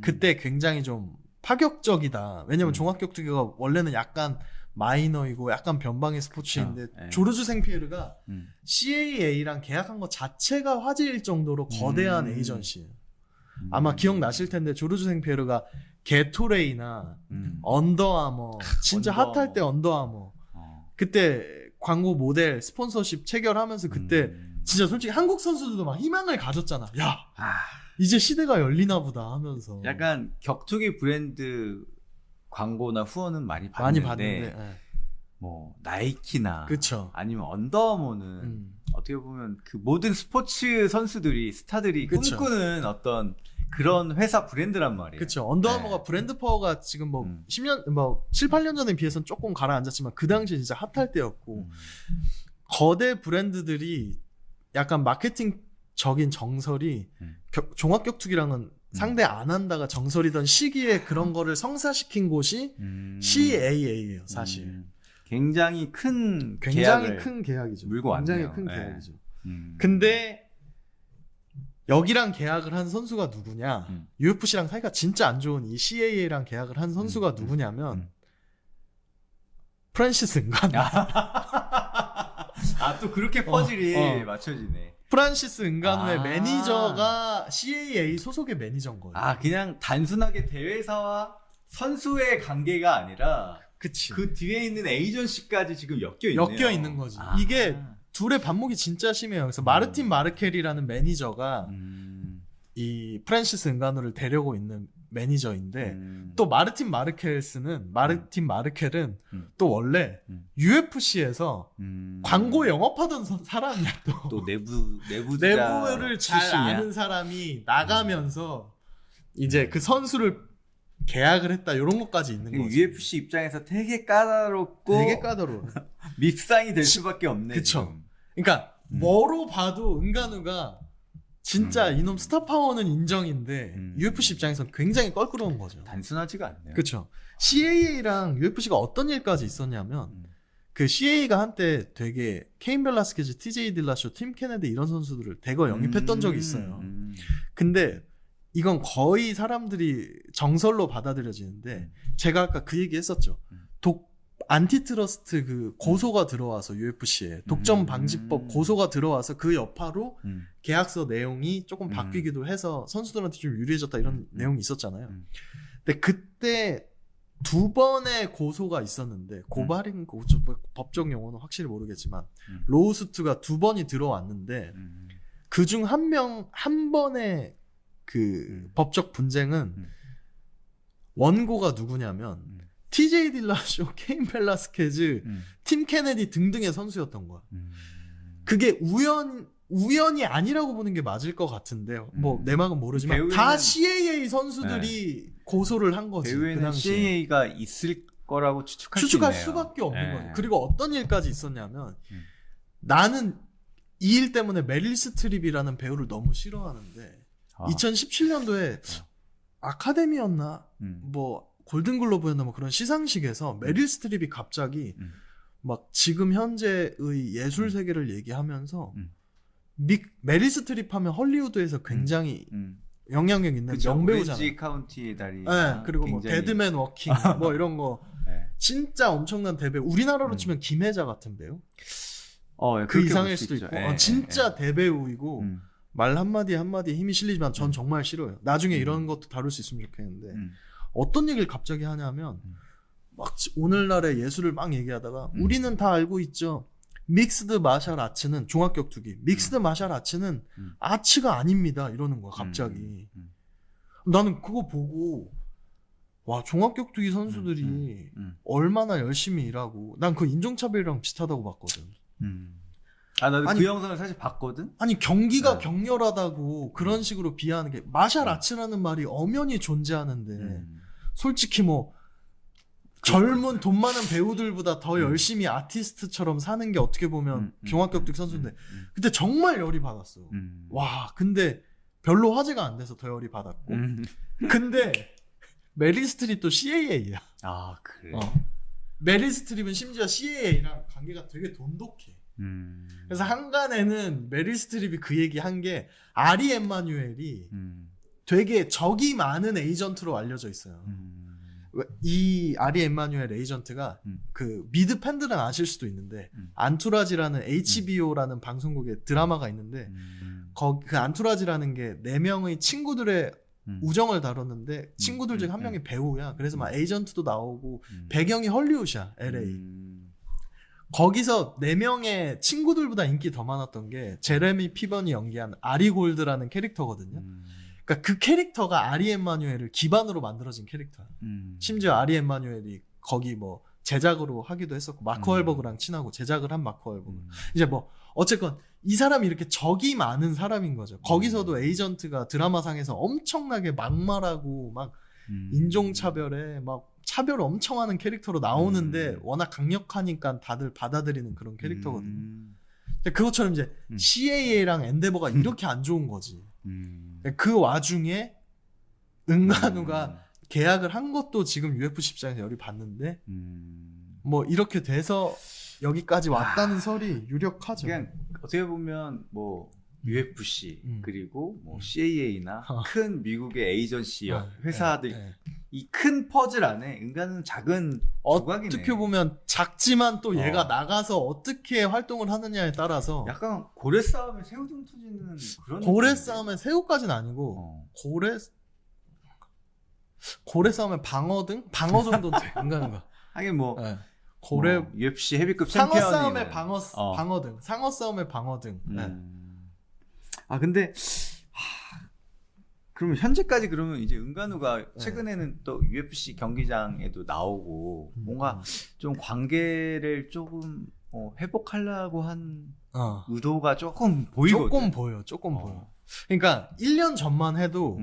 그때 굉장히 좀 파격적이다. 왜냐면 종합격투기가 원래는 약간 마이너이고 약간 변방의 스포츠인데 조르주 생피에르가 CAA랑 계약한 것 자체가 화제일 정도로 거대한 에이전시예요. 아마 기억나실 텐데 조르주 생피에르가 게토레이나 언더아머 진짜 핫할 때 언더아머 그때 광고 모델 스폰서십 체결하면서 그때 진짜 솔직히 한국 선수들도 막 희망을 가졌잖아. 야 이제 시대가 열리나 보다 하면서 약간 격투기 브랜드 광고나 후원은 많이 봤는데 뭐 나이키나 그쵸. 아니면 언더아머는 어떻게 보면 그 모든 스포츠 선수들이 스타들이 그쵸. 꿈꾸는 어떤 그런 회사 브랜드란 말이에요. 그렇죠. 언더아머가 브랜드 파워가 지금 뭐 10년 뭐 7, 8년 전에 비해서는 조금 가라앉았지만 그 당시에 진짜 핫할 때였고 거대 브랜드들이 약간 마케팅적인 정설이 종합격투기랑은 상대 안 한다가 정설이던 시기에 그런 거를 성사시킨 곳이 CAA예요, 사실. 굉장히 큰 굉장히 큰 계약이죠. 물고 굉장히 왔네요. 큰 네. 계약이죠. 근데 여기랑 계약을 한 선수가 누구냐? UFC랑 사이가 진짜 안 좋은 이 CAA랑 계약을 한 선수가 누구냐면 프란시스 은가누. 또 그렇게 퍼즐이 맞춰지네. 프란시스 은가누의 매니저가 CAA 소속의 매니저인 거예요. 그냥 단순하게 대회사와 선수의 관계가 아니라 그치. 그 뒤에 있는 에이전시까지 지금 엮여 있네요. 엮여 있는 거지. 이게 둘의 반목이 진짜 심해요. 그래서 마르틴 마르켈이라는 매니저가 이 프란시스 은가누를 데려고 있는 매니저인데 또 마르틴 마르켈은 또 원래 UFC에서 광고 영업하던 사람이야. 또 내부를 잘 아는 사람이 나가면서 이제 그 선수를 계약을 했다 이런 것까지 있는 거죠. UFC 입장에서 되게 까다롭고 되게 까다로워. 밉상이 될 수밖에 없네. 그쵸. 지금. 그러니까 뭐로 봐도 은간우가 진짜 이놈 스타 파워는 인정인데 UFC 입장에서 굉장히 껄끄러운 거죠. 단순하지가 않네요. 그렇죠. CAA랑 UFC가 어떤 일까지 있었냐면 그 CAA가 한때 되게 케인 벨라스케즈, TJ 딜라쇼, 팀 케네디 이런 선수들을 대거 영입했던 적이 있어요. 근데 이건 거의 사람들이 정설로 받아들여지는데 제가 아까 그 얘기 했었죠. 안티트러스트 그 고소가 들어와서 UFC에 독점 방지법 고소가 들어와서 그 여파로 계약서 내용이 조금 바뀌기도 해서 선수들한테 좀 유리해졌다 이런 내용이 있었잖아요. 근데 그때 2번의 고소가 있었는데 고발인 고소 법적 용어는 확실히 모르겠지만 로우수트가 2번이 들어왔는데 그중 한 번의 그 법적 분쟁은 원고가 누구냐면 TJ 딜라쇼, 케인 벨라스케즈, 팀 케네디 등등의 선수였던 거야. 그게 우연이 아니라고 보는 게 맞을 것 같은데 뭐 내막은 모르지만 다 CAA 선수들이 고소를 한 거지. 배우에는 그 CAA가 있을 거라고 추측할 추측할 수 있네요. 수밖에 없는 네. 거예요. 그리고 어떤 일까지 있었냐면 나는 이 일 때문에 메릴 스트립이라는 배우를 너무 싫어하는데 2017년도에 아카데미였나 뭐 골든글로브였나 뭐 그런 시상식에서 메릴 스트립이 갑자기 막 지금 현재의 예술 세계를 얘기하면서 메릴 스트립 하면 헐리우드에서 굉장히 영향력 있는 명배우잖아요. 오렌지 카운티의 달이. 네, 그리고 뭐 데드맨 워킹 뭐 이런 거 네. 진짜 엄청난 대배우. 우리나라로 치면 김혜자 같은 배우. 예, 그 이상일 수도 있고 예, 진짜 대배우이고 말 한마디 한마디에 힘이 실리지만 전 정말 싫어요. 나중에 이런 것도 다룰 수 있으면 좋겠는데 어떤 얘기를 갑자기 하냐면 막 오늘날의 예술을 막 얘기하다가 우리는 다 알고 있죠. 믹스드 마샬 아츠는 종합격투기. 믹스드 마샬 아츠는 아츠가 아닙니다. 이러는 거야 갑자기. 나는 그거 보고 와 종합격투기 선수들이 얼마나 열심히 일하고 난 그 인종차별이랑 비슷하다고 봤거든. 나도 아니, 그 영상을 사실 봤거든. 아니 경기가 격렬하다고 그런 식으로 비하하는 게 마샬 아츠라는 말이 엄연히 존재하는데 솔직히 뭐 젊은 돈 많은 배우들보다 더 열심히 아티스트처럼 사는 게 어떻게 보면 종합격투기 선수인데 그때 정말 열이 받았어. 와 근데 별로 화제가 안 돼서 더 열이 받았고 근데 메릴 스트립도 CAA야. 아 그래. 메릴 스트립은 심지어 CAA랑 관계가 되게 돈독해. 그래서 한간에는 메릴 스트립이 그 얘기 한 게 아리 엠마뉴엘이 되게 적이 많은 에이전트로 알려져 있어요. 이 아리 엠마뉴엘 에이전트가 그 미드 팬들은 아실 수도 있는데 안투라지라는 HBO라는 방송국에 드라마가 있는데 그 안투라지라는 게 4명의 친구들의 우정을 다뤘는데 친구들 중 한 명이 배우야. 그래서 막 에이전트도 나오고 배경이 헐리우드야. LA. 거기서 4명의 친구들보다 인기 더 많았던 게 제레미 피번이 연기한 아리 골드라는 캐릭터거든요. 그러니까 그 캐릭터가 아리 엠마뉴엘을 기반으로 만들어진 캐릭터야. 심지어 아리 엠마뉴엘이 거기 뭐 제작으로 하기도 했었고 마크 월버그랑 친하고 제작을 한 마크 월버그. 이제 뭐 어쨌건 이 사람이 이렇게 적이 많은 사람인 거죠. 거기서도 에이전트가 드라마상에서 엄청나게 막말하고 막 인종차별에 막 차별을 엄청 하는 캐릭터로 나오는데 워낙 강력하니까 다들 받아들이는 그런 캐릭터거든요. 그것처럼 이제 CAA랑 엔데버가 이렇게 안 좋은 거지. 그 와중에 은간우가 계약을 한 것도 지금 UFC 입장에서 열이 받는데 뭐 이렇게 돼서 여기까지 왔다는 설이 유력하죠. 그냥 어떻게 보면 뭐 UFC 그리고 뭐 CAA나 큰 미국의 에이전시 회사들 이 큰 퍼즐 안에 은간우는 작은 조각이네. 어떻게 보면 작지만 또 얘가 나가서 어떻게 활동을 하느냐에 따라서 약간 고래 싸움에 새우 등 터지는 그런 고래 느낌인데? 싸움에 새우까지는 아니고 고래 싸움에 방어 정도는 돼. 은간우가. 하긴 뭐 고래 뭐 UFC 헤비급 상어 챔피언이 싸움에 방어 등. 상어 싸움에 방어 등. 아 근데 그러면 현재까지 그러면 이제 은간우가 최근에는 또 UFC 경기장에도 나오고 뭔가 좀 관계를 조금 회복하려고 한 의도가 조금 보이거든. 조금 보여. 그러니까 1년 전만 해도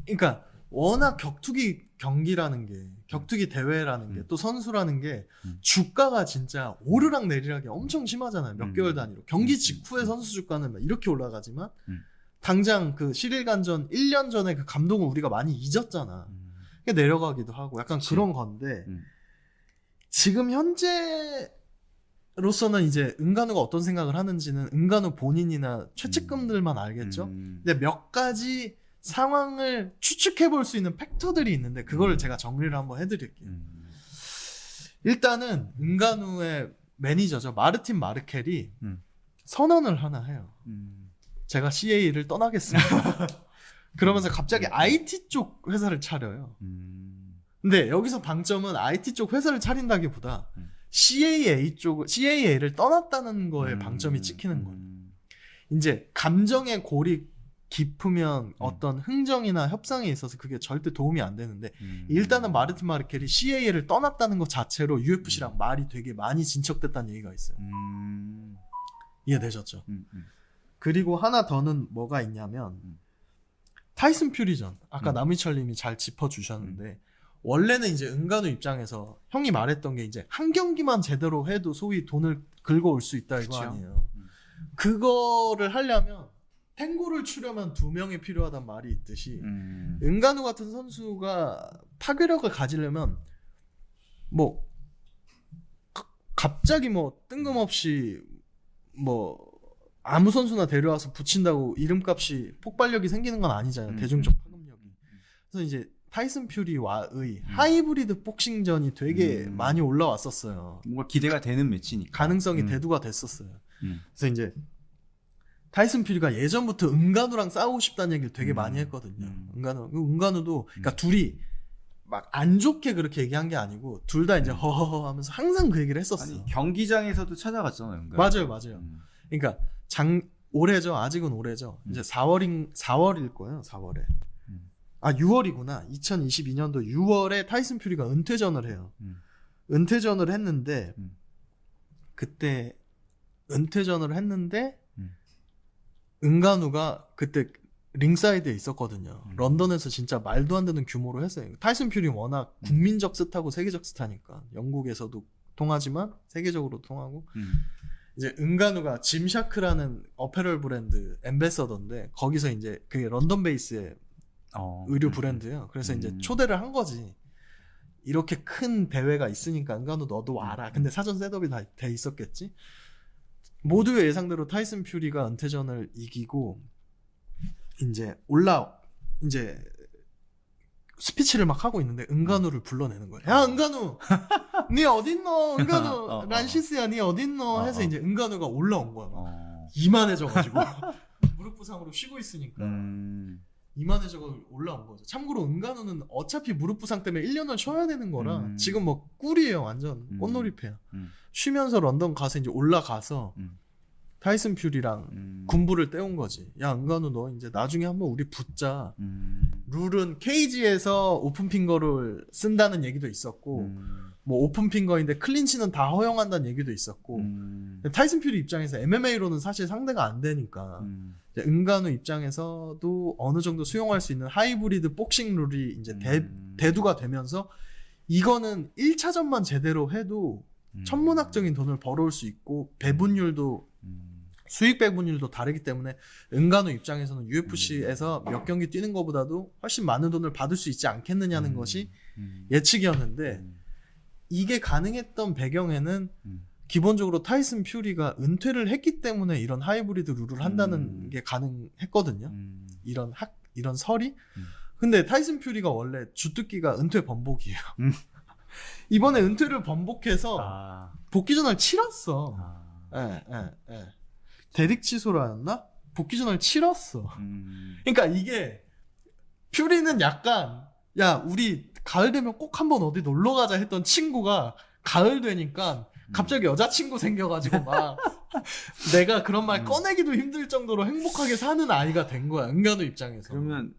그러니까 워낙 격투기 경기라는 게, 격투기 대회라는 게, 또 선수라는 게 음. 주가가 진짜 오르락 내리락이 엄청 심하잖아요. 몇 개월 단위로. 경기 직후에 선수 주가는 막 이렇게 올라가지만 당장 그 11간전 1년 전에 그 감동을 우리가 많이 잊었잖아. 그게 내려가기도 하고 약간 그치. 그런 건데 지금 현재로서는 이제 은간우가 어떤 생각을 하는지는 은간우 본인이나 최측근들만 알겠죠. 근데 몇 가지 상황을 추측해 볼 수 있는 팩터들이 있는데 그거를 제가 정리를 한번 해드릴게요. 일단은 은간우의 매니저죠. 마르틴 마르켈이 선언을 하나 해요. 제가 CA를 떠나겠습니다. 그러면서 갑자기 IT 쪽 회사를 차려요. 근데 여기서 방점은 IT 쪽 회사를 차린다기보다 CA를 떠났다는 거에 방점이 찍히는 거예요. 이제 감정의 골이 깊으면 어떤 흥정이나 협상에 있어서 그게 절대 도움이 안 되는데 일단은 마르틴 마르켈이 CA를 떠났다는 것 자체로 UFC랑 말이 되게 많이 진척됐다는 얘기가 있어요. 이해되셨죠? 그리고 하나 더는 뭐가 있냐면 타이슨 퓨리전 아까 남희철님이 잘 짚어주셨는데 원래는 이제 은간우 입장에서 형이 말했던 게 이제 한 경기만 제대로 해도 소위 돈을 긁어올 수 있다 이거 그쵸. 아니에요. 그거를 하려면 탱고를 추려면 2명이 필요하단 말이 있듯이 은간우 같은 선수가 파괴력을 가지려면 뭐 갑자기 뭐 뜬금없이 뭐 아무 선수나 데려와서 붙인다고 이름값이 폭발력이 생기는 건 아니잖아요. 대중적 파급력이. 그래서 이제 타이슨 퓨리와의 하이브리드 복싱전이 되게 많이 올라왔었어요. 뭔가 기대가 되는 매치니까. 가능성이 대두가 됐었어요. 그래서 이제 타이슨 퓨리가 예전부터 은간우랑 싸우고 싶다는 얘기를 되게 많이 했거든요. 은간우도 그러니까 둘이 막 안 좋게 그렇게 얘기한 게 아니고 둘 다 이제 허허허 하면서 항상 그 얘기를 했었어. 아니 경기장에서도 찾아갔잖아요. 은간우. 맞아요. 그러니까 올해죠. 아직은 올해죠. 이제 4월일 거예요. 4월에. 아 6월이구나. 2022년도 6월에 타이슨 퓨리가 은퇴전을 해요. 은퇴전을 했는데 그때 은퇴전을 했는데 은간우가 그때 링사이드에 있었거든요. 런던에서 진짜 말도 안 되는 규모로 했어요. 타이슨 퓨리 워낙 국민적 스타고 세계적 스타니까 영국에서도 통하지만 세계적으로 통하고 이제 은간우가 짐샤크라는 어페럴 브랜드 엠베서더인데 거기서 이제 그게 런던 베이스의 의류 브랜드예요. 그래서 이제 초대를 한 거지. 이렇게 큰 대회가 있으니까 은간우 너도 와라. 근데 사전 셋업이 다 돼 있었겠지. 모두의 예상대로 타이슨 퓨리가 은퇴전을 이기고 이제 이제 스피치를 막 하고 있는데 은간우를 불러내는 거예요. 야 은간우, 니 어딨노? 은간우 란시스야, 니 어딨노? 해서 이제 은간우가 올라온 거야. 이만해져가지고 무릎 부상으로 쉬고 있으니까 이만해져가지고 올라온 거죠. 참고로 은간우는 어차피 무릎 부상 때문에 1년을 쉬어야 되는 거라 지금 뭐 꿀이에요. 완전 꽃놀이패야. 쉬면서 런던 가서 이제 올라가서 타이슨 퓨리랑 군부를 때운 거지. 야 은간우 너 이제 나중에 한번 우리 붙자. 룰은 케이지에서 오픈 핑거를 쓴다는 얘기도 있었고 뭐 오픈 핑거인데 클린치는 다 허용한다는 얘기도 있었고 근데 타이슨 퓨리 입장에서 MMA로는 사실 상대가 안 되니까 은간우 입장에서도 어느 정도 수용할 수 있는 하이브리드 복싱 룰이 이제 대두가 되면서 이거는 1차전만 제대로 해도 천문학적인 돈을 벌어올 수 있고 배분율도 수익 배분율도 다르기 때문에 은간우 입장에서는 UFC에서 몇 경기 뛰는 것보다도 훨씬 많은 돈을 받을 수 있지 않겠느냐는 것이 예측이었는데 이게 가능했던 배경에는 기본적으로 타이슨 퓨리가 은퇴를 했기 때문에 이런 하이브리드 룰을 한다는 게 가능했거든요. 이런 설이. 근데 타이슨 퓨리가 원래 주특기가 은퇴 번복이에요. 이번에 은퇴를 번복해서 복귀전을 치렀어. 예. 대릭 치소라였나? 복귀전을 치렀어. 그러니까 이게 퓨리는 약간 야 우리 가을 되면 꼭 한번 어디 놀러 가자 했던 친구가 가을 되니까 갑자기 여자친구 생겨가지고 막 내가 그런 말 꺼내기도 힘들 정도로 행복하게 사는 아이가 된 거야. 은간우 입장에서. 그러면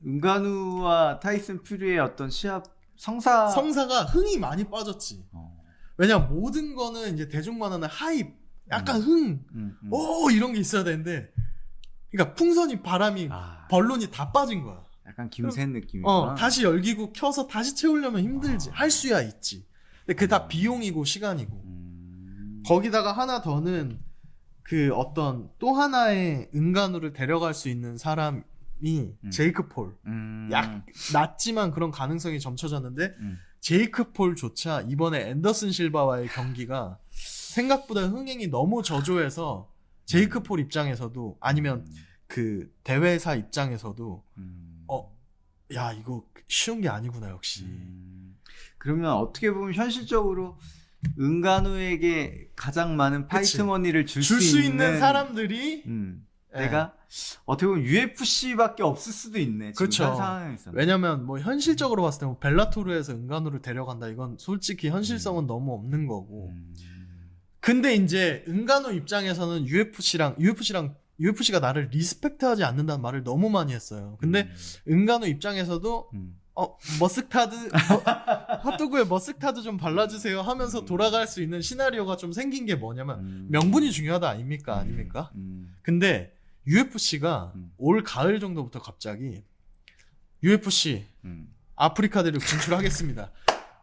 은간우와 타이슨 퓨리의 어떤 시합 성사가 흥이 많이 빠졌지. 왜냐면 모든 거는 이제 대중만화는 하입, 약간 흥, 오 이런 게 있어야 되는데, 그러니까 풍선이 바람이 벌론이 다 빠진 거야. 약간 김센 느낌이구나. 다시 열기구 켜서 다시 채우려면 힘들지. 할 수야 있지. 근데 그게 다 비용이고 시간이고. 거기다가 하나 더는 그 어떤 또 하나의 은간우를 데려갈 수 있는 사람이 제이크 폴. 낮지만 그런 가능성이 점쳐졌는데 제이크 폴조차 이번에 앤더슨 실바와의 경기가 생각보다 흥행이 너무 저조해서 제이크 폴 입장에서도 아니면 그 대회사 입장에서도 야 이거 쉬운 게 아니구나 역시. 그러면 어떻게 보면 현실적으로 은간우에게 가장 많은 파이트 머니를 줄 수 있는 사람들이 내가 어떻게 보면 UFC밖에 없을 수도 있네. 지금 그쵸. 현 상황에서. 왜냐면 뭐 현실적으로 봤을 때 뭐 벨라토르에서 은간우를 데려간다 이건 솔직히 현실성은 너무 없는 거고. 근데 이제 은간우 입장에서는 UFC가 나를 리스펙트하지 않는다는 말을 너무 많이 했어요. 근데 은간우 입장에서도 머스타드 핫도그에 머스타드 좀 발라주세요 하면서 돌아갈 수 있는 시나리오가 좀 생긴 게 뭐냐면 명분이 중요하다 아닙니까? 근데 UFC가 올 가을 정도부터 갑자기 UFC 아프리카 대륙 진출하겠습니다.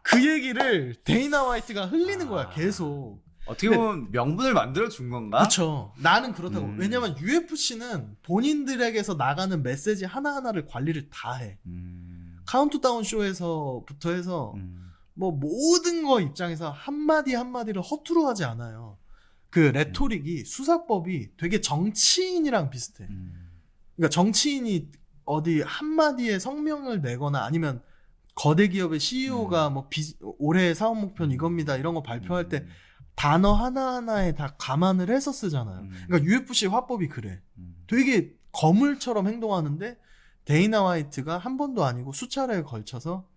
그 얘기를 데이나 화이트가 흘리는 거야 계속. 어떻게 보면 명분을 만들어 준 건가? 그렇죠. 나는 그렇다고. 왜냐면 UFC는 본인들에게서 나가는 메시지 하나하나를 관리를 다 해. 카운트다운 쇼에서부터 해서 뭐 모든 거 입장에서 한마디 한마디를 허투루 하지 않아요. 그 레토릭이 수사법이 되게 정치인이랑 비슷해. 그러니까 정치인이 어디 한마디에 성명을 내거나 아니면 거대 기업의 CEO가 뭐 올해 사업 목표는 이겁니다 이런 거 발표할 때 단어 하나하나에 다 감안을 해서 쓰잖아요. 그러니까 UFC 화법이 그래. 되게 거물처럼 행동하는데 데이나 화이트가 한 번도 아니고 수차례에 걸쳐서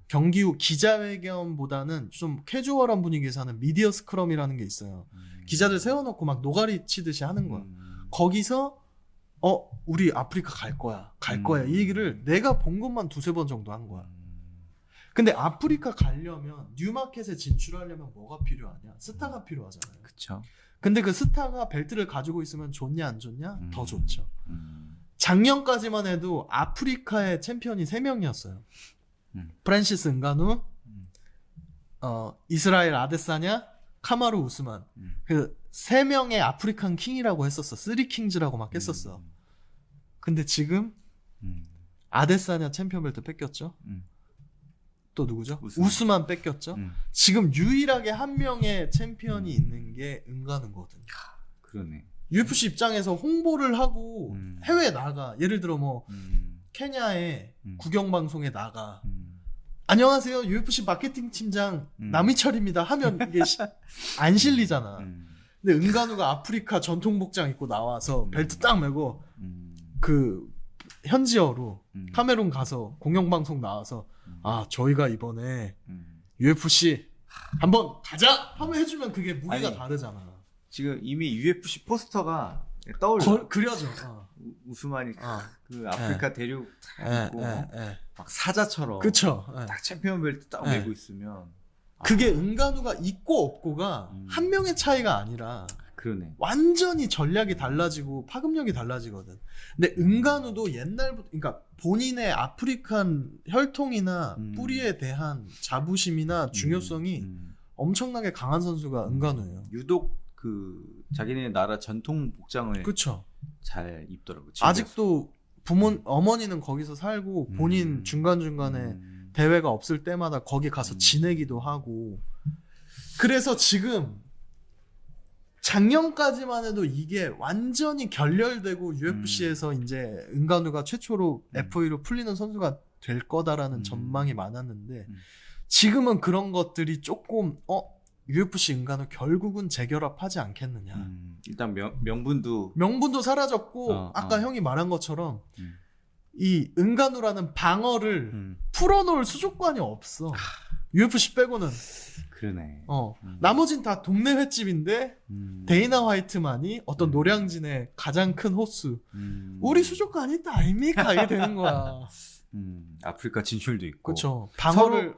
경기 후 기자회견보다는 좀 캐주얼한 분위기에서 하는 미디어 스크럼이라는 게 있어요. 기자들 세워놓고 막 노가리 치듯이 하는 거야. 거기서 우리 아프리카 갈 거야 이 얘기를 내가 본 것만 두세 번 정도 한 거야. 근데 아프리카 가려면 뉴마켓에 진출하려면 뭐가 필요하냐? 스타가 필요하잖아요. 그쵸. 근데 그 스타가 벨트를 가지고 있으면 좋냐 안 좋냐? 더 좋죠. 작년까지만 해도 아프리카의 챔피언이 3명이었어요. 프란시스 은가누, 이스라엘 아데사냐, 카마루 우스만. 그 3명의 아프리칸 킹이라고 했었어. 3킹즈라고 막 했었어. 근데 지금 아데사냐 챔피언 벨트 뺏겼죠. 또 누구죠? 우스만 뺏겼죠. 지금 유일하게 한 명의 챔피언이 있는 게 은가누거든. 그러네. UFC 입장에서 홍보를 하고 해외에 나가. 예를 들어 뭐 케냐의 국영방송에 나가. 안녕하세요. UFC 마케팅 팀장 남희철입니다. 하면 이게 안 실리잖아. 근데 은가누가 아프리카 전통복장 입고 나와서 벨트 딱 메고 그 현지어로 카메룬 가서 공영방송 나와서 저희가 이번에 UFC 한번 가자 하면 해주면 그게 무게가 아니, 다르잖아. 지금 이미 UFC 포스터가 떠올려. 그려져. 우스만이 그 아프리카 대륙 있고 막 사자처럼 그쵸. 딱 챔피언 벨트 딱 메고 있으면 그게 은가누가 있고 없고가 한 명의 차이가 아니라 그러네. 완전히 전략이 달라지고 파급력이 달라지거든. 근데 은가누도 옛날부터 그러니까 본인의 아프리칸 혈통이나 뿌리에 대한 자부심이나 중요성이 엄청나게 강한 선수가 은가누예요. 유독 그 자기네 나라 전통 복장을 그쵸. 잘 입더라고. 아직도 어머니는 거기서 살고 본인 중간중간에 대회가 없을 때마다 거기 가서 지내기도 하고. 그래서 지금 작년까지만 해도 이게 완전히 결렬되고 UFC에서 이제 은가누가 최초로 FA로 풀리는 선수가 될 거다라는 전망이 많았는데 지금은 그런 것들이 조금 UFC 은가누 결국은 재결합하지 않겠느냐. 일단 명분도 사라졌고 아까 형이 말한 것처럼 이 은가누라는 방어를 풀어놓을 수족관이 없어. UFC 빼고는. 그러네. 나머진 다 동네 횟집인데 데이나 화이트만이 어떤 노량진의 가장 큰 호수. 우리 수족관이 있다 아닙니까? 이게 되는 거야. 아프리카 진출도 있고. 그렇죠. 방어를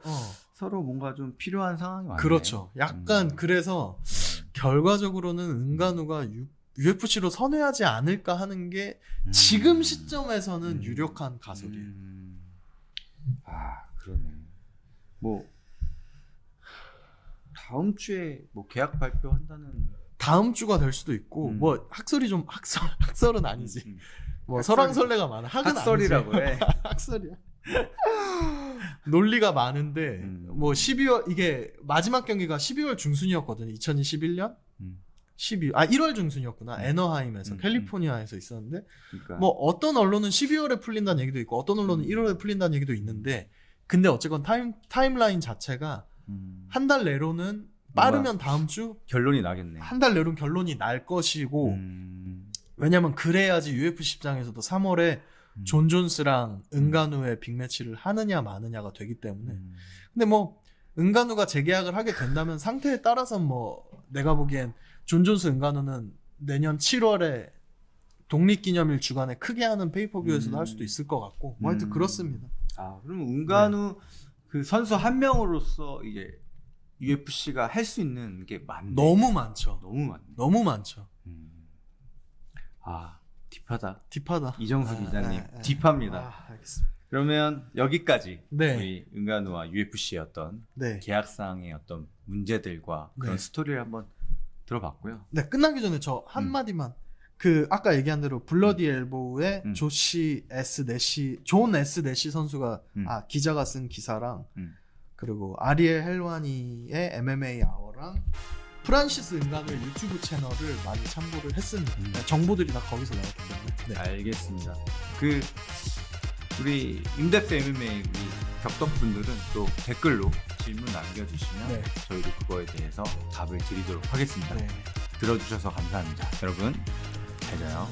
서로 뭔가 좀 필요한 상황이 많네. 그렇죠. 약간 그래서 결과적으로는 은가누가 UFC로 선회하지 않을까 하는 게 지금 시점에서는 유력한 가설이에요. 아, 그러네. 뭐 다음 주에 뭐 계약 발표한다는. 다음 주가 될 수도 있고 뭐 학설이 좀 학설은 아니지. 뭐 학설이- 설왕설래가 많아. 학은 학설이라고 아니지. 해. 학설이야. 논리가 많은데 뭐 12월 이게 마지막 경기가 12월 중순이었거든요. 2021년 1월 중순이었구나. 애너하임에서 캘리포니아에서 있었는데 그러니까 뭐 어떤 언론은 12월에 풀린다는 얘기도 있고 어떤 언론은 1월에 풀린다는 얘기도 있는데 근데 어쨌건 타임라인 자체가 한 달 내로는 빠르면 다음 주 결론이 나겠네. 한 달 내로는 결론이 날 것이고 왜냐면 그래야지 UFC 입장에서도 3월에 존 존스랑 은간우의 빅매치를 하느냐 마느냐가 되기 때문에 근데 뭐 은간우가 재계약을 하게 된다면 상태에 따라서 뭐 내가 보기엔 존 존스 은간우는 내년 7월에 독립기념일 주간에 크게 하는 페이퍼뷰에서도 할 수도 있을 것 같고 뭐 하여튼 그렇습니다. 아, 그러면 은간우 그 선수 한 명으로서 이게 UFC가 할 수 있는 게 많네. 너무 많죠. 너무 많네. 너무 많죠. 아, 딥하다. 딥하다. 이정수 기자님, 딥합니다. 알겠습니다. 그러면 여기까지 네. 우리 은간우와 UFC의 어떤 네. 계약상의 어떤 문제들과 그런 네. 스토리를 한번 들어봤고요. 네, 끝나기 전에 저 한마디만. 그, 아까 얘기한 대로 블러디 엘보우의 존 S 내시 선수가, 기자가 쓴 기사랑, 그리고 아리엘 헬와니의 MMA 아워랑, 프란시스 은간우의 유튜브 채널을 많이 참고를 했습니다. 네, 정보들이 다 거기서 나왔기 때문에. 네. 알겠습니다. 그 우리 임대프 MMA 우리 격덕분들은 또 댓글로 질문 남겨주시면 네. 저희도 그거에 대해서 답을 드리도록 하겠습니다. 네. 들어주셔서 감사합니다. 여러분 잘 자요.